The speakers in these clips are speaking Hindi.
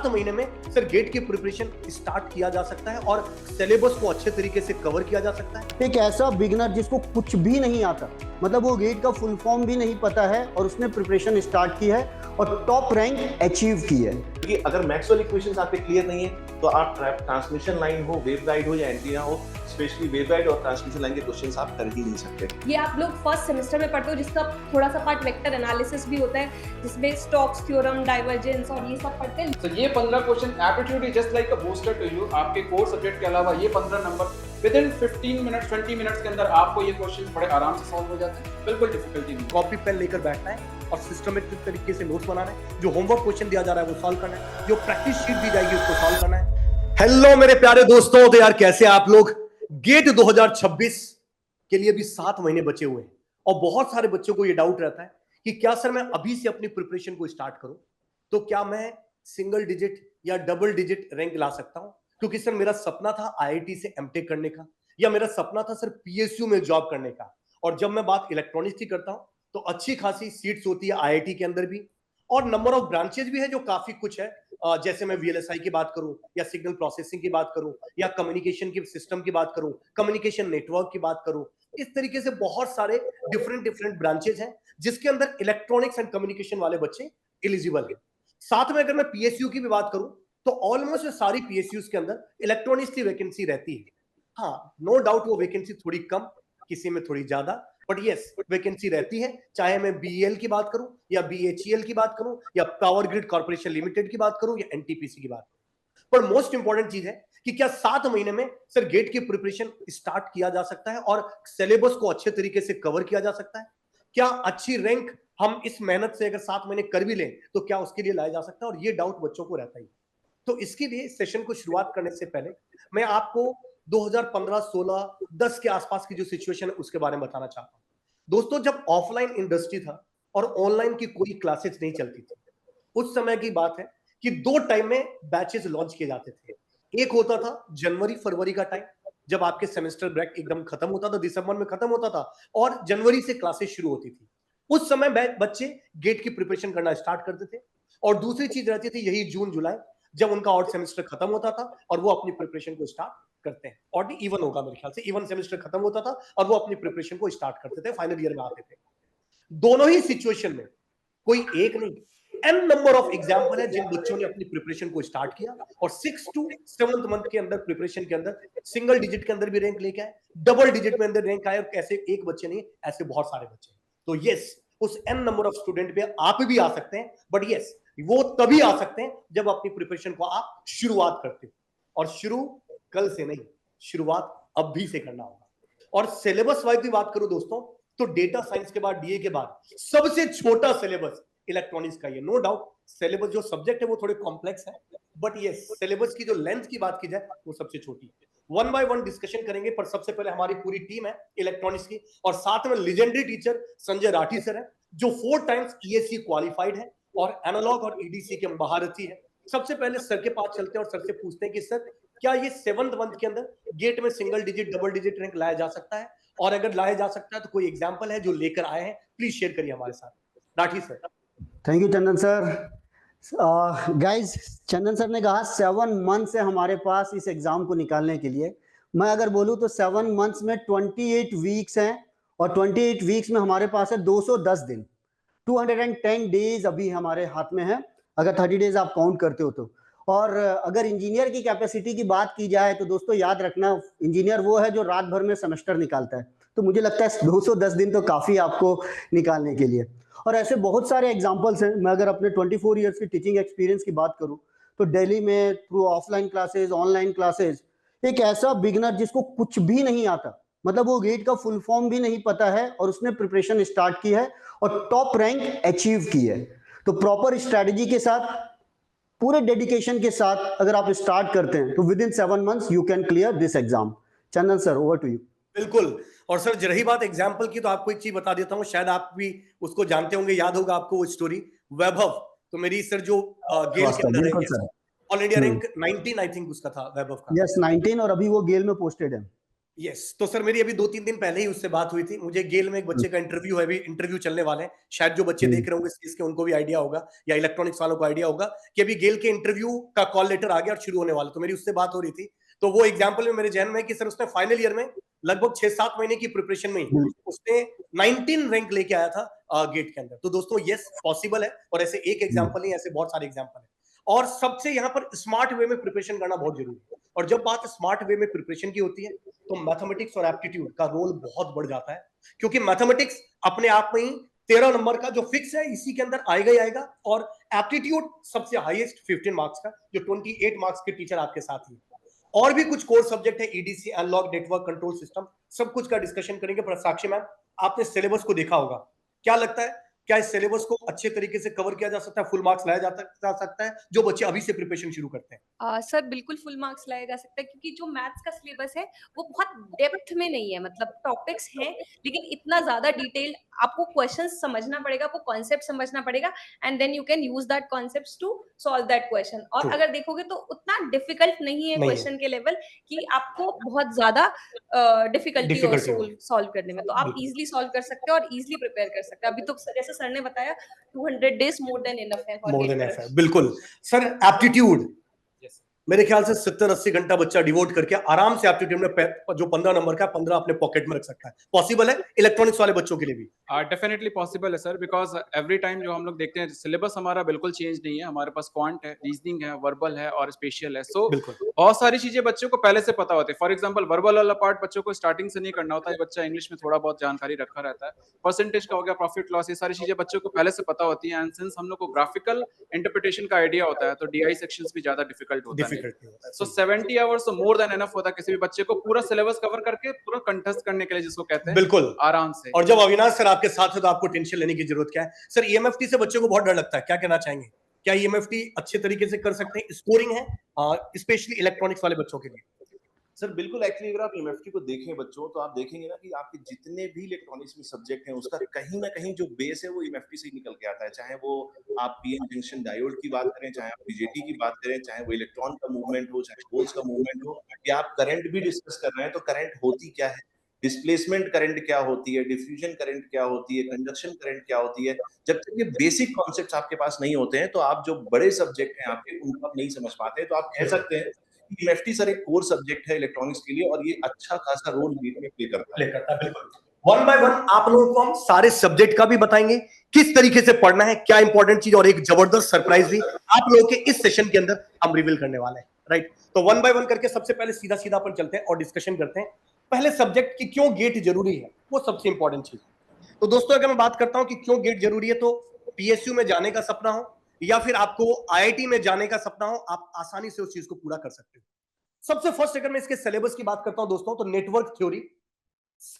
महीने में सर गेट की प्रिपरेशन स्टार्ट किया जा सकता है और सिलेबस को अच्छे तरीके से कवर किया जा सकता है। एक ऐसा बिगनर जिसको कुछ भी नहीं आता, मतलब वो गेट का फुल फॉर्म भी नहीं पता है और उसने प्रिपरेशन स्टार्ट की है और टॉप रैंक अचीव की है। क्योंकि अगर मैक्सवेल इक्वेशंस आपके क्लियर नहीं है तो आप ट्रांसमिशन लाइन हो, वेवगाइड हो या एंटीना हो, स्पेशली वेवगाइड और ट्रांसमिशन लाइन के क्वेश्चंस आप कर ही नहीं सकते। ये आप लोग फर्स्ट सेमेस्टर में पढ़ते हो, जिसका थोड़ा सा पार्ट वेक्टर एनालिसिस भी होता है, जिसमें स्टोक्स थ्योरम, डाइवर्जेंस और ये सब पढ़ते हैं। तो ये 15 question aptitude is just like a booster to you. आपके कोर सब्जेक्ट के अलावा ये 15 number within 15 minutes 20 minutes के अंदर आपको ये क्वेश्चन बड़े आराम से सॉल्व हो जाते हैं, बिल्कुल डिफिकल्टी नहीं। कॉपी पेन लेकर बैठना है और सिस्टमेटिक तरीके से नोट्स बनाना है, जो होमवर्क क्वेश्चन दिया जा रहा है वो सॉल्व करना है, जो प्रैक्टिस शीट दी जाएगी उसको सॉल्व करना है। हेलो मेरे प्यारे दोस्तों, तो यार कैसे आप लोग। गेट 2026 के लिए भी 7 महीने बचे हुए हैं और बहुत सारे बच्चों को ये डाउट रहता है कि क्या सर मैं अभी से अपनी प्रिपरेशन को स्टार्ट करूं तो क्या मैं सिंगल डिजिट या डबल डिजिट रैंक ला सकता हूं, क्योंकि सर मेरा सपना था आईआईटी से एमटेक करने का, या मेरा सपना था सर पीएसयू में जॉब करने का। और जब मैं बात इलेक्ट्रॉनिक्स की करता हूं तो अच्छी खासी सीट्स होती है आईआईटी के अंदर भी, और नंबर ऑफ ब्रांचेस भी है जो काफी कुछ है। जैसे मैं वीएलएसआई की बात करूं या सिग्नल प्रोसेसिंग की बात करूं या कम्युनिकेशन की सिस्टम की बात करूं, कम्युनिकेशन नेटवर्क की बात करूं, इस तरीके से बहुत सारे डिफरेंट ब्रांचेस हैं जिसके अंदर इलेक्ट्रॉनिक्स एंड कम्युनिकेशन वाले बच्चे एलिजिबल है। साथ में अगर मैं पीएसयू की भी बात करूं तो ऑलमोस्ट सारी पीएसयूज के अंदर इलेक्ट्रॉनिक्स की वैकेंसी रहती है। हाँ, नो डाउट वो वैकेंसी थोड़ी कम, किसी में थोड़ी ज्यादा, बट यस वैकेंसी रहती है। चाहे मैं बीईएल की बात करूं या बीएचईएल की बात करूं या पावर ग्रिड कॉर्पोरेशन लिमिटेड की बात करूं या एनटीपीसी की बात करूं, पर मोस्ट इंपॉर्टेंट चीज है कि क्या 7 महीने में सर गेट की प्रिपरेशन स्टार्ट किया जा सकता है और सिलेबस को अच्छे तरीके से कवर किया जा सकता है। क्या अच्छी रैंक हम इस मेहनत से अगर 7 महीने कर भी लें तो क्या उसके लिए लाया जा सकता है, और ये डाउट बच्चों को रहता ही। तो इसके लिए सेशन को शुरुआत करने से पहले मैं आपको 2015, 16, 10 के आसपास की जो सिचुएशन है उसके बारे में बताना चाहता हूं। दोस्तों, जब ऑफलाइन इंडस्ट्री था और ऑनलाइन की कोई क्लासेस नहीं चलती थी, उस समय की बात है कि 2 टाइम में बैचेस लॉन्च किए जाते थे। एक होता था जनवरी फरवरी का टाइम, जब आपके सेमेस्टर ब्रेक एकदम खत्म होता था, दिसंबर में खत्म होता था और जनवरी से क्लासेस शुरू होती थी। उस समय बच्चे गेट की प्रिपरेशन करना स्टार्ट करते थे। और दूसरी चीज रहती थी यही जून जुलाई, जब उनका ऑड सेमेस्टर खत्म होता था और वो अपनी प्रिपरेशन को स्टार्ट करते हैं। ऑड इवन होगा मेरे ख्याल से, इवन सेमेस्टर खत्म होता था और वो अपनी प्रिपरेशन को स्टार्ट करते थे, फाइनल ईयर में आते थे। दोनों ही सिचुएशन में कोई एक नहीं, एन नंबर ऑफ एग्जाम्पल है जिन बच्चों ने अपनी प्रिपरेशन को स्टार्ट किया और 6 to 7 मंथ के अंदर प्रिपरेशन के अंदर सिंगल डिजिट के अंदर भी रैंक लेके आए, डबल डिजिट में अंदर रैंक आए, और कैसे एक बच्चे नहीं ऐसे बहुत सारे बच्चे। तो यस, उस एन नंबर ऑफ स्टूडेंट पे आप भी आ सकते हैं, बट यस वो तभी आ सकते हैं जब अपनी प्रिपरेशन को आप शुरुआत करते हो, और शुरू कल से नहीं, शुरुआत अब भी से करना होगा। और सिलेबस वाइज भी बात करूं दोस्तों, तो डेटा साइंस के बाद डीए के बाद सबसे छोटा सिलेबस इलेक्ट्रॉनिक्स का ही है। नो डाउट सिलेबस जो सब्जेक्ट है वो थोड़े कॉम्प्लेक्स है, बट ये सिलेबस की जो लेंथ की बात की जाए वो सबसे छोटी है। वन बाय वन डिस्कशन करेंगे, पर सबसे पहले हमारी पूरी टीम है इलेक्ट्रॉनिक्स की, और साथ में legendary teacher Sanjay Rathi sir है, जो 4 टाइम्स ईएससी क्वालिफाइड है और एनालॉग और ईडीसी के महारथी है। सबसे पहले सर के पास चलते हैं और सर से पूछते हैं कि सर क्या ये 7th मंथ के अंदर गेट में single digit double digit rank लाया जा सकता है, और अगर लाया जा सकता है तो कोई एग्जांपल है जो लेकर आए हैं, प्लीज शेयर करिए हमारे साथ। Rathi sir. Thank you Chandan sir. Guys, Chandan sir ने कहा 7 मंथ से हमारे पास इस एग्जाम को निकालने के लिए। मैं अगर बोलूं तो 7 मंथ्स में 28 वीक्स हैं, और 28 वीक्स में हमारे पास है 210 दिन, 210 डेज अभी हमारे हाथ में है, अगर 30 डेज आप काउंट करते हो तो। और अगर इंजीनियर की कैपेसिटी की बात की जाए तो दोस्तों याद रखना, इंजीनियर वो है जो रात भर में सेमेस्टर निकालता है, तो मुझे लगता है 210 दिन तो काफ़ी आपको निकालने के लिए। और ऐसे बहुत सारे एग्जांपल्स हैं। मैं अगर अपने 24 ईयर्स की टीचिंग एक्सपीरियंस की बात करूं तो दिल्ली में through offline classes, online classes, एक ऐसा बिगनर जिसको कुछ भी नहीं आता, मतलब वो गेट का फुल फॉर्म भी नहीं पता है और उसने प्रिपरेशन स्टार्ट की है और टॉप रैंक अचीव की है। तो प्रॉपर स्ट्रेटजी के साथ, पूरे डेडिकेशन के साथ अगर आप स्टार्ट करते हैं तो within 7 months you can clear this exam. Chandan sir, over to you. बिल्कुल। और सर रही बात एग्जाम्पल की, तो आपको एक चीज बता देता हूं, शायद आप भी उसको जानते होंगे, याद होगा आपको वो स्टोरी। वैभव, तो मेरी सर जो गेल के अंदर है, all India rank 19 I think उसका था वैभव का। यस, 19, और अभी वो गेल में पोस्टेड है। यस तो सर मेरी अभी 2-3 दिन पहले ही उससे बात हुई थी। मुझे गेल में एक बच्चे का इंटरव्यू है, अभी इंटरव्यू चलने वाले हैं। शायद जो बच्चे देख रहे होंगे इस चीज के उनको भी आइडिया होगा या इलेक्ट्रॉनिक्स वालों को आइडिया होगा कि अभी गेल के इंटरव्यू का कॉल लेटर आ गया और शुरू होने वाला। तो मेरी उससे बात हो रही थी, तो वो एग्जाम्पल में मेरे जहन में कि सर उसने फाइनल ईयर में लगभग 6-7 महीने की प्रिपरेशन में ही उसने 19 रैंक लेके आया था गेट के अंदर। तो दोस्तों यस पॉसिबल है, और ऐसे एक एग्जाम्पल नहीं, ऐसे बहुत सारे एग्जाम्पल है। और सबसे यहाँ पर स्मार्ट वे में प्रिपरेशन करना बहुत जरूरी है। और जब बात स्मार्ट वे में प्रिपरेशन की होती है तो मैथमेटिक्स और एप्टीट्यूड का रोल बहुत बढ़ जाता है, क्योंकि मैथमेटिक्स अपने आप में ही 13 नंबर का जो फिक्स है इसी के अंदर आएगा ही आएगा, और एप्टीट्यूड सबसे हाईएस्ट 15 मार्क्स का जो 28 मार्क्स के टीचर आपके साथ ही। और भी कुछ कोर सब्जेक्ट है, EDC, analog, network, control system, सब कुछ का डिस्कशन करेंगे। पर साक्षी मैम आपने सिलेबस को देखा होगा, क्या लगता है क्या इस सिलेबस को अच्छे तरीके से कवर किया जा सकता है, फुल मार्क्स लाया जा सकता है जो बच्चे अभी से प्रिपरेशन शुरू करते हैं? सर बिल्कुल फुल मार्क्स लाया जा सकता है, क्योंकि जो मैथ्स का सिलेबस है वो बहुत डेप्थ में नहीं है। मतलब टॉपिक्स हैं लेकिन इतना ज्यादा डिटेल, आपको क्वेश्चंस समझना पड़ेगा, आपको कॉन्सेप्ट समझना पड़ेगा, and then you can use that concepts to solve that question. और True. अगर देखोगे तो उतना डिफिकल्ट नहीं है नहीं है। क्वेश्चन के लेवल कि आपको बहुत ज्यादा डिफिकल्टी हो Difficulty हो। सॉल्व करने में। तो आप बिल्कुल। इजीली सॉल्व कर सकते हो और इजीली प्रिपेयर कर सकते हो। अभी तो जैसे सर ने बताया 200 डेज मोर देन इनफ है for more GATE then F है, प्रिपरेशन। बिल्कुल। Sir aptitude Yes. मेरे ख्याल से 70-80 घंटा बच्चा डिवोट करके आराम से एप्टीट्यूड में जो 15 नंबर का 15 अपने पॉकेट में रख सकता है। पॉसिबल है इलेक्ट्रॉनिक्स वाले बच्चों के लिए भी? डेफिनेटली पॉसिबल है सर, बिकॉज एवरी टाइम जो हम लोग देखते हैं सिलेबस हमारा बिल्कुल चेंज नहीं है। हमारे पास क्वांट है, रीजनिंग है, वर्बल है और स्पेशल है। सो बिल्कुल। बहुत सारी चीजें बच्चों को पहले से पता होती है। फॉर एग्जांपल वर्बल वाला पार्ट बच्चों को स्टार्टिंग से नहीं करना होता है। बच्चा इंग्लिश में थोड़ा बहुत जानकारी रखा रहता है। परसेंटेज का हो गया, प्रॉफिट लॉस, ये सारी चीजें बच्चों को पहले से पता होती है। एंड सिंस हम लोग को ग्राफिकल इंटरप्रिटेशन का आइडिया होता है तो डीआई सेक्शंस भी ज्यादा डिफिकल्ट होता है। डिफिकल्टी होता है। सो 70 आवर्स तो मोर देन एनफ होता है किसी भी बच्चे को पूरा सिलेबस कवर करके पूरा कंठस्थ करने के लिए, जिसको कहते हैं बिल्कुल आराम से। और जब अविनाश सर आपके साथ है तो आपको टेंशन लेने की जरूरत क्या है? सर ईएमएफटी से बच्चों को बहुत डर लगता है, क्या कहना चाहेंगे? क्या ईएमएफटी अच्छे तरीके से कर सकते हैं? स्कोरिंग है स्पेशली इलेक्ट्रॉनिक्स वाले बच्चों के लिए? सर बिल्कुल, एक्चुअली अगर आप एमएफटी को देखें बच्चों तो आप देखेंगे ना कि आपके जितने भी इलेक्ट्रॉनिक्स में सब्जेक्ट हैं उसका कहीं ना कहीं जो बेस है वो एमएफटी से ही निकल के आता है। चाहे वो आप पीएन जंक्शन डायोड की बात करें, चाहे आप बीजेटी की बात करें, चाहे वो इलेक्ट्रॉन का मूवमेंट हो, चाहे होल्स का मूवमेंट हो, या आप करंट भी डिस्कस कर रहे हैं तो करंट होती क्या है, डिस्प्लेसमेंट करंट क्या होती है, डिफ्यूजन करंट क्या होती है, कंडक्शन करंट क्या होती है। जब तक ये बेसिक कॉन्सेप्ट्स आपके पास नहीं होते हैं तो आप जो बड़े सब्जेक्ट हैं आपके उनको आप नहीं समझ पाते हैं। तो आप कह सकते हैं एमएफटी सर एक कोर सब्जेक्ट है इलेक्ट्रॉनिक्स के लिए और ये अच्छा खासा रोल गेट में प्ले करता है। बिल्कुल। वन बाय वन आप लोगों को हम सारे सब्जेक्ट का भी बताएंगे, किस तरीके से पढ़ना है, क्या इंपॉर्टेंट चीज, और एक जबरदस्त सरप्राइज भी आप लोगों के इस सेशन के अंदर हम रिवील करने वाले हैं। राइट, तो वन बाय वन करके सबसे पहले सीधा सीधा अपन चलते हैं और डिस्कशन करते हैं पहले सब्जेक्ट की क्यों गेट जरूरी है, वो सबसे इंपॉर्टेंट चीज। तो दोस्तों अगर मैं बात करता हूं कि क्यों गेट जरूरी है, तो पीएसयू में जाने का सपना हो या फिर आपको आईआईटी में जाने का सपना हो, आप आसानी से उस चीज को पूरा कर सकते हो। सबसे फर्स्ट अगर मैं इसके सिलेबस की बात करता हूं दोस्तों, तो network theory,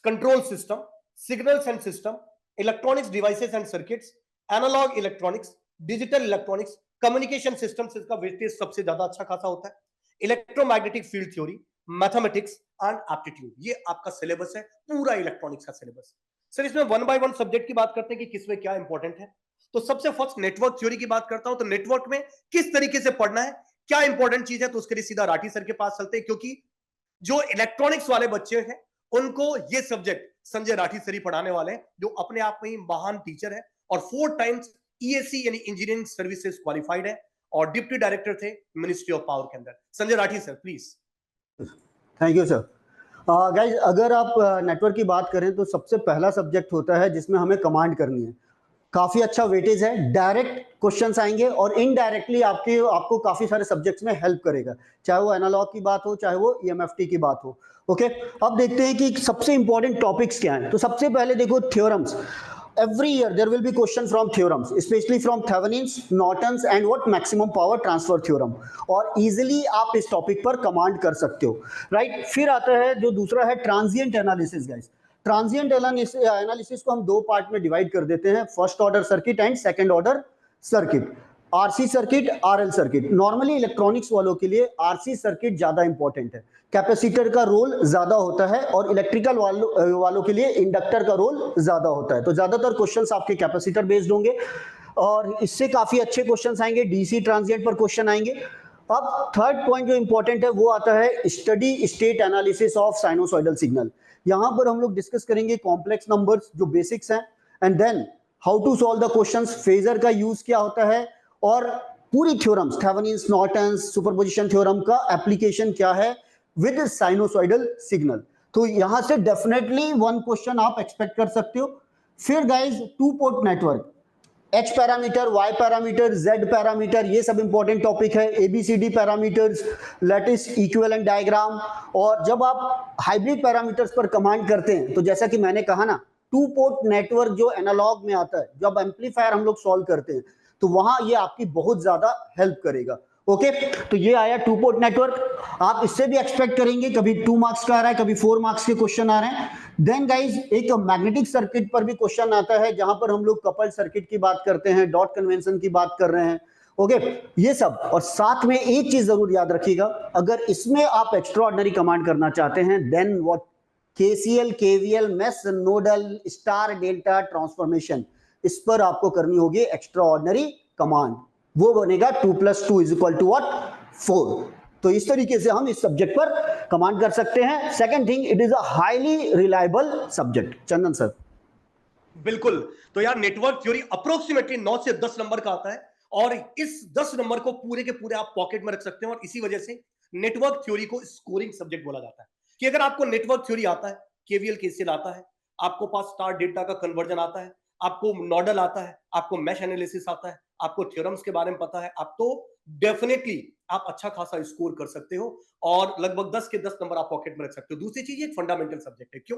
control system, signals and system, electronics devices and circuits, analog electronics, digital electronics, communication systems, इसका वेटेज सबसे ज्यादा अच्छा खासा होता है, electromagnetic field theory, mathematics and aptitude. ये आपका सिलेबस है पूरा इलेक्ट्रॉनिक्स का सिलेबस। सर इसमें वन बाय वन सब्जेक्ट की बात करते हैं कि किसमें क्या इंपॉर्टेंट है। तो सबसे फर्स्ट नेटवर्क थ्योरी की बात करता हूं, तो नेटवर्क में किस तरीके से पढ़ना है, क्या इंपॉर्टेंट चीज है, तो उसके लिए सीधा राठी सर के पास चलते हैं, क्योंकि जो इलेक्ट्रॉनिक्स वाले बच्चे हैं उनको ये सब्जेक्ट संजय राठी सर ही पढ़ाने वाले हैं, जो अपने आप में ही महान टीचर है और 4 टाइम्स ईएससी यानी इंजीनियरिंग सर्विसेज क्वालिफाइड है और डिप्टी डायरेक्टर थे मिनिस्ट्री ऑफ पावर के अंदर। Sanjay Rathi sir please. Thank you sir. Guys अगर आप नेटवर्क की बात करें तो सबसे पहला सब्जेक्ट होता है जिसमें हमें कमांड करनी है। काफ़ी अच्छा वेटेज है, डायरेक्ट क्वेश्चंस आएंगे और इनडायरेक्टली आपको काफ़ी सारे सब्जेक्ट्स में हेल्प करेगा, चाहे वो एनालॉग की बात हो चाहे वो ईएमएफटी की बात हो। ओके, अब देखते हैं कि सबसे इंपॉर्टेंट टॉपिक्स क्या हैं। तो सबसे पहले देखो theorems. Every year there will be question from theorems, especially from Thevenin's, Norton's and what maximum power transfer theorem, और easily आप इस टॉपिक पर कमांड कर सकते हो। राइट, फिर आता है जो दूसरा है transient analysis. Guys transient analysis को हम 2 पार्ट में डिवाइड कर देते हैं, first order circuit and second order circuit, RC circuit, RL circuit. Normally electronics वालों के लिए आरसी सर्किट ज्यादा इंपॉर्टेंट है, कैपेसिटर का रोल ज्यादा होता है, और इलेक्ट्रिकल वालों के लिए इंडक्टर का रोल ज्यादा होता है। तो ज्यादातर क्वेश्चंस आपके कैपेसिटर बेस्ड होंगे और इससे काफी अच्छे क्वेश्चंस आएंगे, डीसी ट्रांजिएंट पर क्वेश्चन आएंगे। अब थर्ड पॉइंट जो इंपॉर्टेंट है वो आता है steady state analysis of sinusoidal signal. यहां पर हम लोग डिस्कस करेंगे कॉम्प्लेक्स नंबर्स जो बेसिक्स हैं, and then how to solve the questions, phasor का यूज क्या होता है, और पूरी theorems, Thevenin's, Norton's, superposition theorem का एप्लीकेशन क्या है विद साइनोसॉइडल सिग्नल। तो यहां से डेफिनेटली वन क्वेश्चन आप एक्सपेक्ट कर सकते हो। फिर guys two port network, H parameter, Y parameter, Z parameter, ये सब इंपॉर्टेंट टॉपिक है। A B C D parameters, lattice equivalent diagram, और जब आप हाइब्रिड पैरामीटर्स पर कमांड करते हैं तो जैसा कि मैंने कहा ना, टू पोर्ट नेटवर्क जो एनालॉग में आता है, जब एम्पलीफायर हम लोग सॉल्व करते हैं तो वहां ये आपकी बहुत ज्यादा हेल्प करेगा। ओके, तो ये आया टू पोर्ट नेटवर्क। आप इससे भी एक्सपेक्ट करेंगे, कभी 2 मार्क्स का आ रहा है, कभी 4 मार्क्स के क्वेश्चन आ रहे हैं। देन गाइज एक मैग्नेटिक सर्किट पर भी क्वेश्चन आता है, जहां पर हम लोग कपल्ड सर्किट की बात करते हैं, डॉट कन्वेंशन की बात कर रहे हैं। ओके, ये सब, और साथ में एक चीज जरूर याद रखिएगा, अगर इसमें आप एक्स्ट्रा ऑर्डिनरी कमांड करना चाहते हैं, then what, KCL, KVL, mesh, nodal, star delta transformation, इस पर आपको करनी होगी एक्स्ट्रा ऑर्डिनरी कमांड। वो बनेगा 2 + 2 = what 4। तो इस तरीके से हम इस सब्जेक्ट पर कमांड कर सकते हैं। Second thing, it is a highly reliable subject. Chandan sir. बिल्कुल। तो यार नेटवर्क थ्योरी अप्रोक्सीमेटली 9 से 10 नंबर का आता है, और इस 10 नंबर को पूरे के पूरे आप पॉकेट में रख सकते हैं, और इसी वजह से नेटवर्क थ्योरी को स्कोरिंग सब्जेक्ट बोला जाता है। कि अगर आपको नेटवर्क थ्योरी आता है, केवीएल केसीएल आता है, आपको पास स्टार डेल्टा का कन्वर्जन आता है, आपको नोडल आता है, आपको मैश एनालिसिस आता है, आपको थ्योरम्स के बारे में पता है, आप तो डेफिनेटली आप अच्छा खासा स्कोर कर सकते हो, और लगभग 10 के 10 नंबर आप पॉकेट में रख सकते हो। दूसरी चीज, एक फंडामेंटल सब्जेक्ट है। क्यों?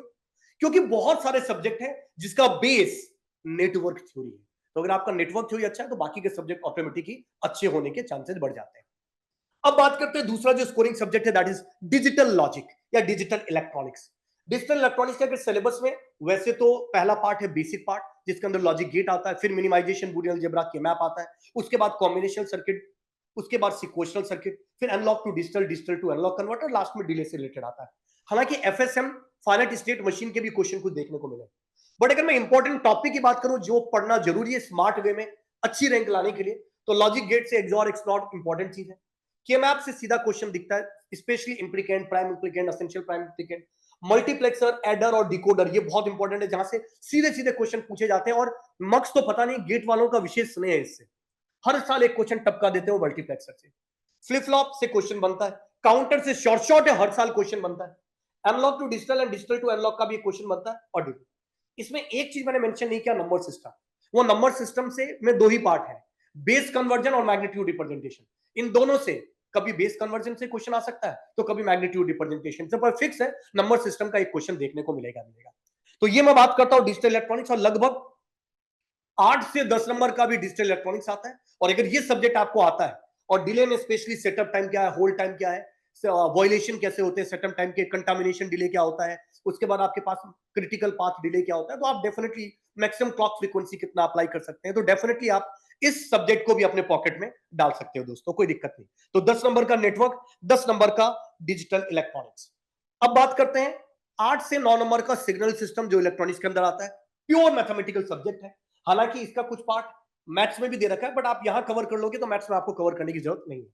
क्योंकि बहुत सारे सब्जेक्ट हैं जिसका बेस नेटवर्क थ्योरी है। तो अगर आपका नेटवर्क थ्योरी अच्छा है तो बाकी के सब्जेक्ट ऑटोमेटिकली अच्छे होने के चांसेस बढ़ जाते हैं। अब बात करते हैं दूसरा जो स्कोरिंग सब्जेक्ट है, दैट इज डिजिटल लॉजिक या डिजिटल इलेक्ट्रॉनिक्स। डिजिटल इलेक्ट्रॉनिक्स के सिलेबस में वैसे तो पहला पार्ट है बेसिक पार्ट, जिसके अंदर लॉजिक गेट आता है, फिर minimization, Boolean algebra, K map आता है, उसके बाद कॉम्बिनेशनल सर्किट, उसके बाद सिक्वेंशियल सर्किट, फिर analog to digital, digital to analog converter, last में डिले से रिलेटेड आता है। हालांकि एफएसएम, फाइनाइट स्टेट मशीन के भी क्वेश्चन कुछ देखने को मिले, बट अगर मैं इंपॉर्टेंट टॉपिक की बात करूं जो पढ़ना जरूरी है स्मार्ट वे में अच्छी रैंक लाने के लिए, तो लॉजिक गेट से एक्सॉर एक्सप्लॉर इंपॉर्टेंट चीज है। के मैप से सीधा क्वेश्चन दिखता है, specially implicant, prime implicant, essential prime implicant, multiplexer, adder और डिकोडर, ये बहुत इंपॉर्टेंट है, जहां से सीधे सीधे क्वेश्चन पूछे जाते हैं, और मार्क्स तो पता नहीं, गेट वालों का विशेष स्नेह है इससे, हर साल एक क्वेश्चन टपका देते हैं मल्टीप्लेक्सर से। फ्लिप फ्लॉप से क्वेश्चन बनता है, काउंटर से शॉर्ट शॉर्ट है, हर साल क्वेश्चन बनता है, analog to digital and digital to analog का भी क्वेश्चन बनता है, और इसमें एक चीज मैंने मेंशन नहीं किया, नंबर सिस्टम। वो नंबर सिस्टम से में 2 ही पार्ट है, बेस कन्वर्जन और मैग्नीट्यूड रिप्रेजेंटेशन। इन दोनों से कभी बेस कन्वर्जन से क्वेश्चन आ सकता है, तो कभी मैग्नीट्यूड रिप्रेजेंटेशन से, पर फिक्स है नंबर सिस्टम का एक क्वेश्चन देखने को मिलेगा। तो ये मैं बात करता हूं डिजिटल इलेक्ट्रॉनिक्स, और लगभग 8 से 10 नंबर का भी डिजिटल इलेक्ट्रॉनिक्स आता है। और अगर ये सब्जेक्ट आपको आता है, और डिले में स्पेशली सेटअप टाइम क्या है, होल्ड टाइम क्या है, वॉयलेशन कैसे होते हैं सेटअप टाइम के, कंटामिनेशन डिले क्या होता है, उसके बाद आपके पास क्रिटिकल पाथ डिले क्या होता है, तो आप डेफिनेटली मैक्सिमम क्लॉक फ्रीक्वेंसी कितना अप्लाई कर सकते हैं, तो डेफिनेटली आप इस सब्जेक्ट को भी अपने पॉकेट में डाल सकते हो दोस्तों, कोई दिक्कत नहीं। तो 10 नंबर का नेटवर्क, 10 नंबर का डिजिटल इलेक्ट्रॉनिक्स। अब बात करते हैं 8 से 9 नंबर का सिग्नल सिस्टम, जो इलेक्ट्रॉनिक्स के अंदर आता है, प्योर मैथमेटिकल सब्जेक्ट है। हालांकि इसका कुछ पार्ट मैथ्स में भी दे रखा है, बट आप यहां कवर कर लोगे तो मैथ्स में आपको कवर करने की जरूरत नहीं है।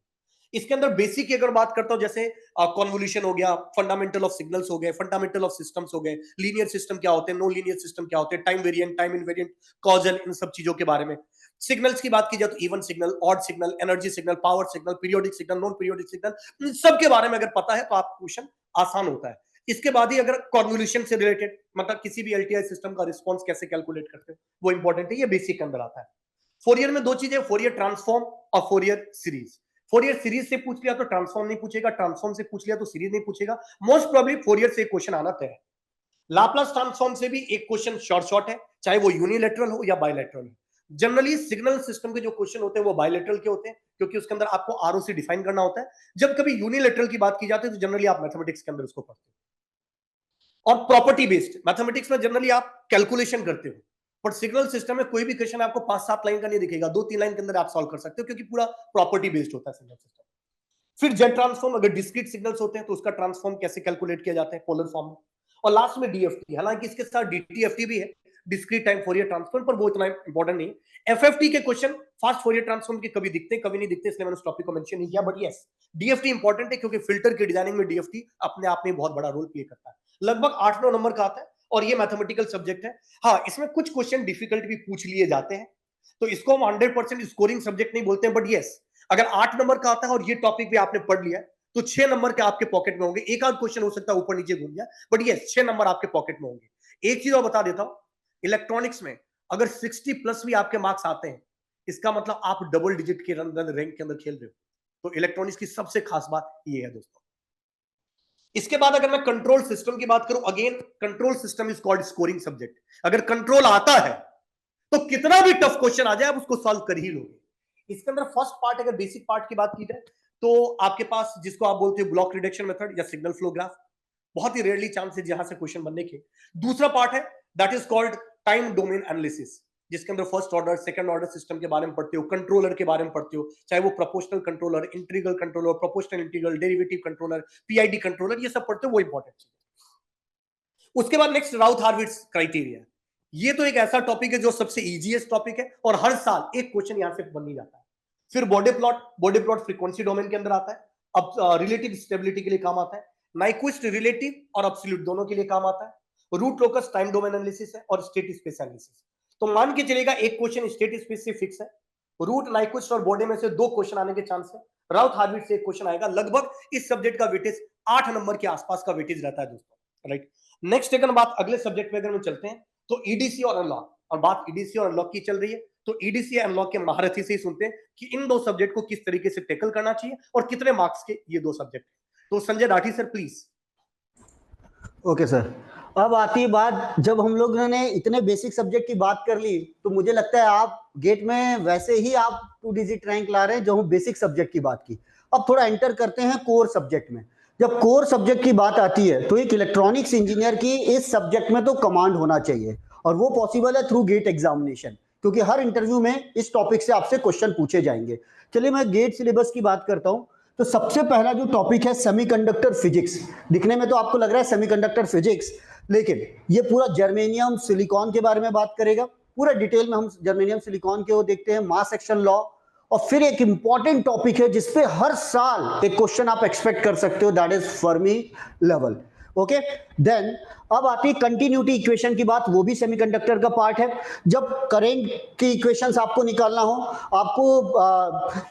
इसके अंदर बेसिक की अगर बात करता हूं, जैसे कॉन्वोल्यूशन हो गया, फंडामेंटल ऑफ सिग्नल्स हो गए, फंडामेंटल ऑफ सिस्टम्स हो गए, लीनियर सिस्टम क्या होते हैं, नॉन लीनियर सिस्टम क्या होते हैं, time variant, time invariant, causal, इन सब चीजों के बारे में। सिग्नल्स की बात की जाए तो even signal, odd signal, energy signal, power signal, periodic signal, non periodic signal, इन सब के बारे में अगर पता है तो आप क्वेश्चन आसान होता है। इसके बाद ही अगर कॉन्वोल्यूशन से रिलेटेड, मतलब किसी भी एलटीआई सिस्टम का रिस्पॉन्स कैसे कैलकुलेट करते हैं, वो इंपॉर्टेंट है, ये बेसिक के अंदर आता है। फोरियर में 2 चीजें, फोरियर ट्रांसफॉर्म और फोरियर सीरीज। फोरियर सीरीज से पूछ लिया तो ट्रांसफॉर्म नहीं पूछेगा, ट्रांसफॉर्म से पूछ लिया तो सीरीज नहीं पूछेगा, मोस्ट प्रोबेबली फोरियर से क्वेश्चन आना तय है। लाप्लास ट्रांसफॉर्म से भी एक क्वेश्चन शॉर्ट है, चाहे वो यूनिलैटरल हो या बायलैटरल हो। जनरली सिग्नल सिस्टम के जो क्वेश्चन होते हैं वो बायलैटरल के होते हैं, क्योंकि उसके अंदर आपको आरओसी डिफाइन करना होता है। जब कभी यूनिलैटरल की बात की जाती है तो जनरली आप मैथमेटिक्स के अंदर उसको पढ़ते हो। और प्रॉपर्टी बेस्ड मैथमेटिक्स में जनरली आप कैलकुलेशन करते हो, बट सिग्नल सिस्टम में कोई भी क्वेश्चन आपको 5-7 लाइन का नहीं दिखेगा, 2-3 लाइन के अंदर आप सॉल्व कर सकते हो, क्योंकि पूरा प्रॉपर्टी बेस्ड होता है सिग्नल सिस्टम। फिर जेट ट्रांसफॉर्म, अगर डिस्क्रीट सिग्नल्स होते हैं तो उसका ट्रांसफॉर्म कैसे कैलकुलेट किया जाता है पोलर फॉर्म में। और लास्ट में डीएफटी, हालांकि इसके साथ डीटीएफटी भी है, डिस्क्रीट टाइम फोरियर ट्रांसफॉर्म, पर वो इतना इंपॉर्टेंट नहीं। एफएफटी के क्वेश्चन फास्ट फोरियर ट्रांसफॉर्म के कभी दिखते कभी नहीं दिखते, इसलिए मैंने उस टॉपिक को मेंशन नहीं किया। बट यस, डीएफटी इंपॉर्टेंट है क्योंकि फिल्टर की डिजाइनिंग में डीएफटी अपने आप में बहुत बड़ा रोल प्ले करता है। लगभग 8-9 नंबर का आता है और ये मैथमेटिकल सब्जेक्ट है। हाँ, इसमें कुछ क्वेश्चन डिफिकल्ट भी पूछ लिए जाते हैं, तो इसको हम 100% स्कोरिंग सब्जेक्ट नहीं बोलते हैं। बट यस, अगर 8 नंबर का आता है और ये टॉपिक भी आपने पढ़ लिया है तो 6 नंबर के आपके पॉकेट में होंगे। एक आध क्वेश्चन हो सकता है ऊपर नीचे घूम जाए, बट यस 6 नंबर आपके पॉकेट में होंगे। एक चीज और बता देता हूं, इलेक्ट्रॉनिक्स में अगर 60 प्लस भी आपके मार्क्स आते हैं, इसका मतलब आप डबल डिजिट के रैंक के अंदर खेल रहे हो। तो इलेक्ट्रॉनिक्स की सबसे खास बात ये है दोस्तों। इसके बाद अगर मैं कंट्रोल सिस्टम की बात करूं, again control system is called scoring subject. अगर कंट्रोल आता है तो कितना भी टफ क्वेश्चन आ जाए आप उसको सॉल्व कर ही लोगे। इसके अंदर फर्स्ट पार्ट, अगर बेसिक पार्ट की बात की जाए तो आपके पास जिसको आप बोलते हो ब्लॉक रिडक्शन मेथड या सिग्नल फ्लो ग्राफ, बहुत ही रेयरली चांसेस जहां से क्वेश्चन बनने के। दूसरा पार्ट है that is called time domain analysis, जिसके अंदर first order second order system के बारे में पढ़ते हो, कंट्रोलर के बारे में पढ़ते हो, चाहे वो proportional controller, integral controller, proportional integral, derivative controller, PID controller, ये सब पढ़ते हो, वो इंपॉर्टेंट चीज है। उसके बाद नेक्स्ट राउथ हार्विट्ज क्राइटेरिया। ये तो एक ऐसा टॉपिक है जो सबसे इजीएस्ट टॉपिक है और हर साल एक क्वेश्चन यहां से बन ही जाता है। फिर बॉडी प्लॉट फ्रीक्वेंसी डोमेन के अंदर आता है, अब रिलेटिव स्टेबिलिटी के लिए काम आता है। नाइक्विस्ट रिलेटिव और एब्सोल्यूट दोनों के लिए काम आता है। Root locus time domain analysis है और स्टेट स्पेस एनालिसिस। तो मान के चलेगा एक क्वेश्चन स्टेट स्पेस से फिक्स है, रूट, नाइक्विस्ट और बॉडी में से 2 क्वेश्चन आने के चांस है, राउथ हार्विट्ज से एक क्वेश्चन आएगा। लगभग इस सब्जेक्ट का वेटेज 8 नंबर के आसपास का वेटेज रहता है दोस्तों, राइट। नेक्स्ट अगर बात अगले सब्जेक्ट में अगर हम चलते हैं तो ईडीसी और अनलॉक, और बात ईडीसी और अनलॉक की चल रही है तो ईडीसी और अनलॉक के महारथी से ही सुनते हैं कि इन 2 सब्जेक्ट को किस तरीके से टैकल करना चाहिए और कितने मार्क्स के ये 2 सब्जेक्ट। तो Sanjay Rathi sir please. Okay sir, अब आती है बात, जब हम लोग ने इतने बेसिक सब्जेक्ट की बात कर ली तो मुझे लगता है आप गेट में वैसे ही आप 2 डिजिट रैंक ला रहे हैं जो हम बेसिक सब्जेक्ट की बात की। अब थोड़ा एंटर करते हैं कोर सब्जेक्ट में। जब कोर सब्जेक्ट की बात आती है तो एक इलेक्ट्रॉनिक्स इंजीनियर की इस सब्जेक्ट में तो कमांड होना चाहिए, और वो पॉसिबल है थ्रू गेट एग्जामिनेशन, क्योंकि हर इंटरव्यू में इस टॉपिक से आपसे क्वेश्चन पूछे जाएंगे। चलिए मैं गेट सिलेबस की बात करता हूं। तो सबसे पहला जो टॉपिक है सेमीकंडक्टर फिजिक्स। दिखने में तो आपको लग रहा है सेमीकंडक्टर फिजिक्स, लेकिन ये पूरा जर्मेनियम सिलिकॉन के बारे में बात करेगा। पूरा डिटेल में हम जर्मेनियम सिलिकॉन के वो देखते हैं, मास एक्शन लॉ, और फिर एक इंपॉर्टेंट टॉपिक है जिसपे हर साल एक क्वेश्चन आप एक्सपेक्ट कर सकते हो, that is Fermi level. Okay, then अब आती है कंटिन्यूटी इक्वेशन की बात, वो भी सेमीकंडक्टर का पार्ट है। जब करंट की इक्वेशंस आपको निकालना हो, आपको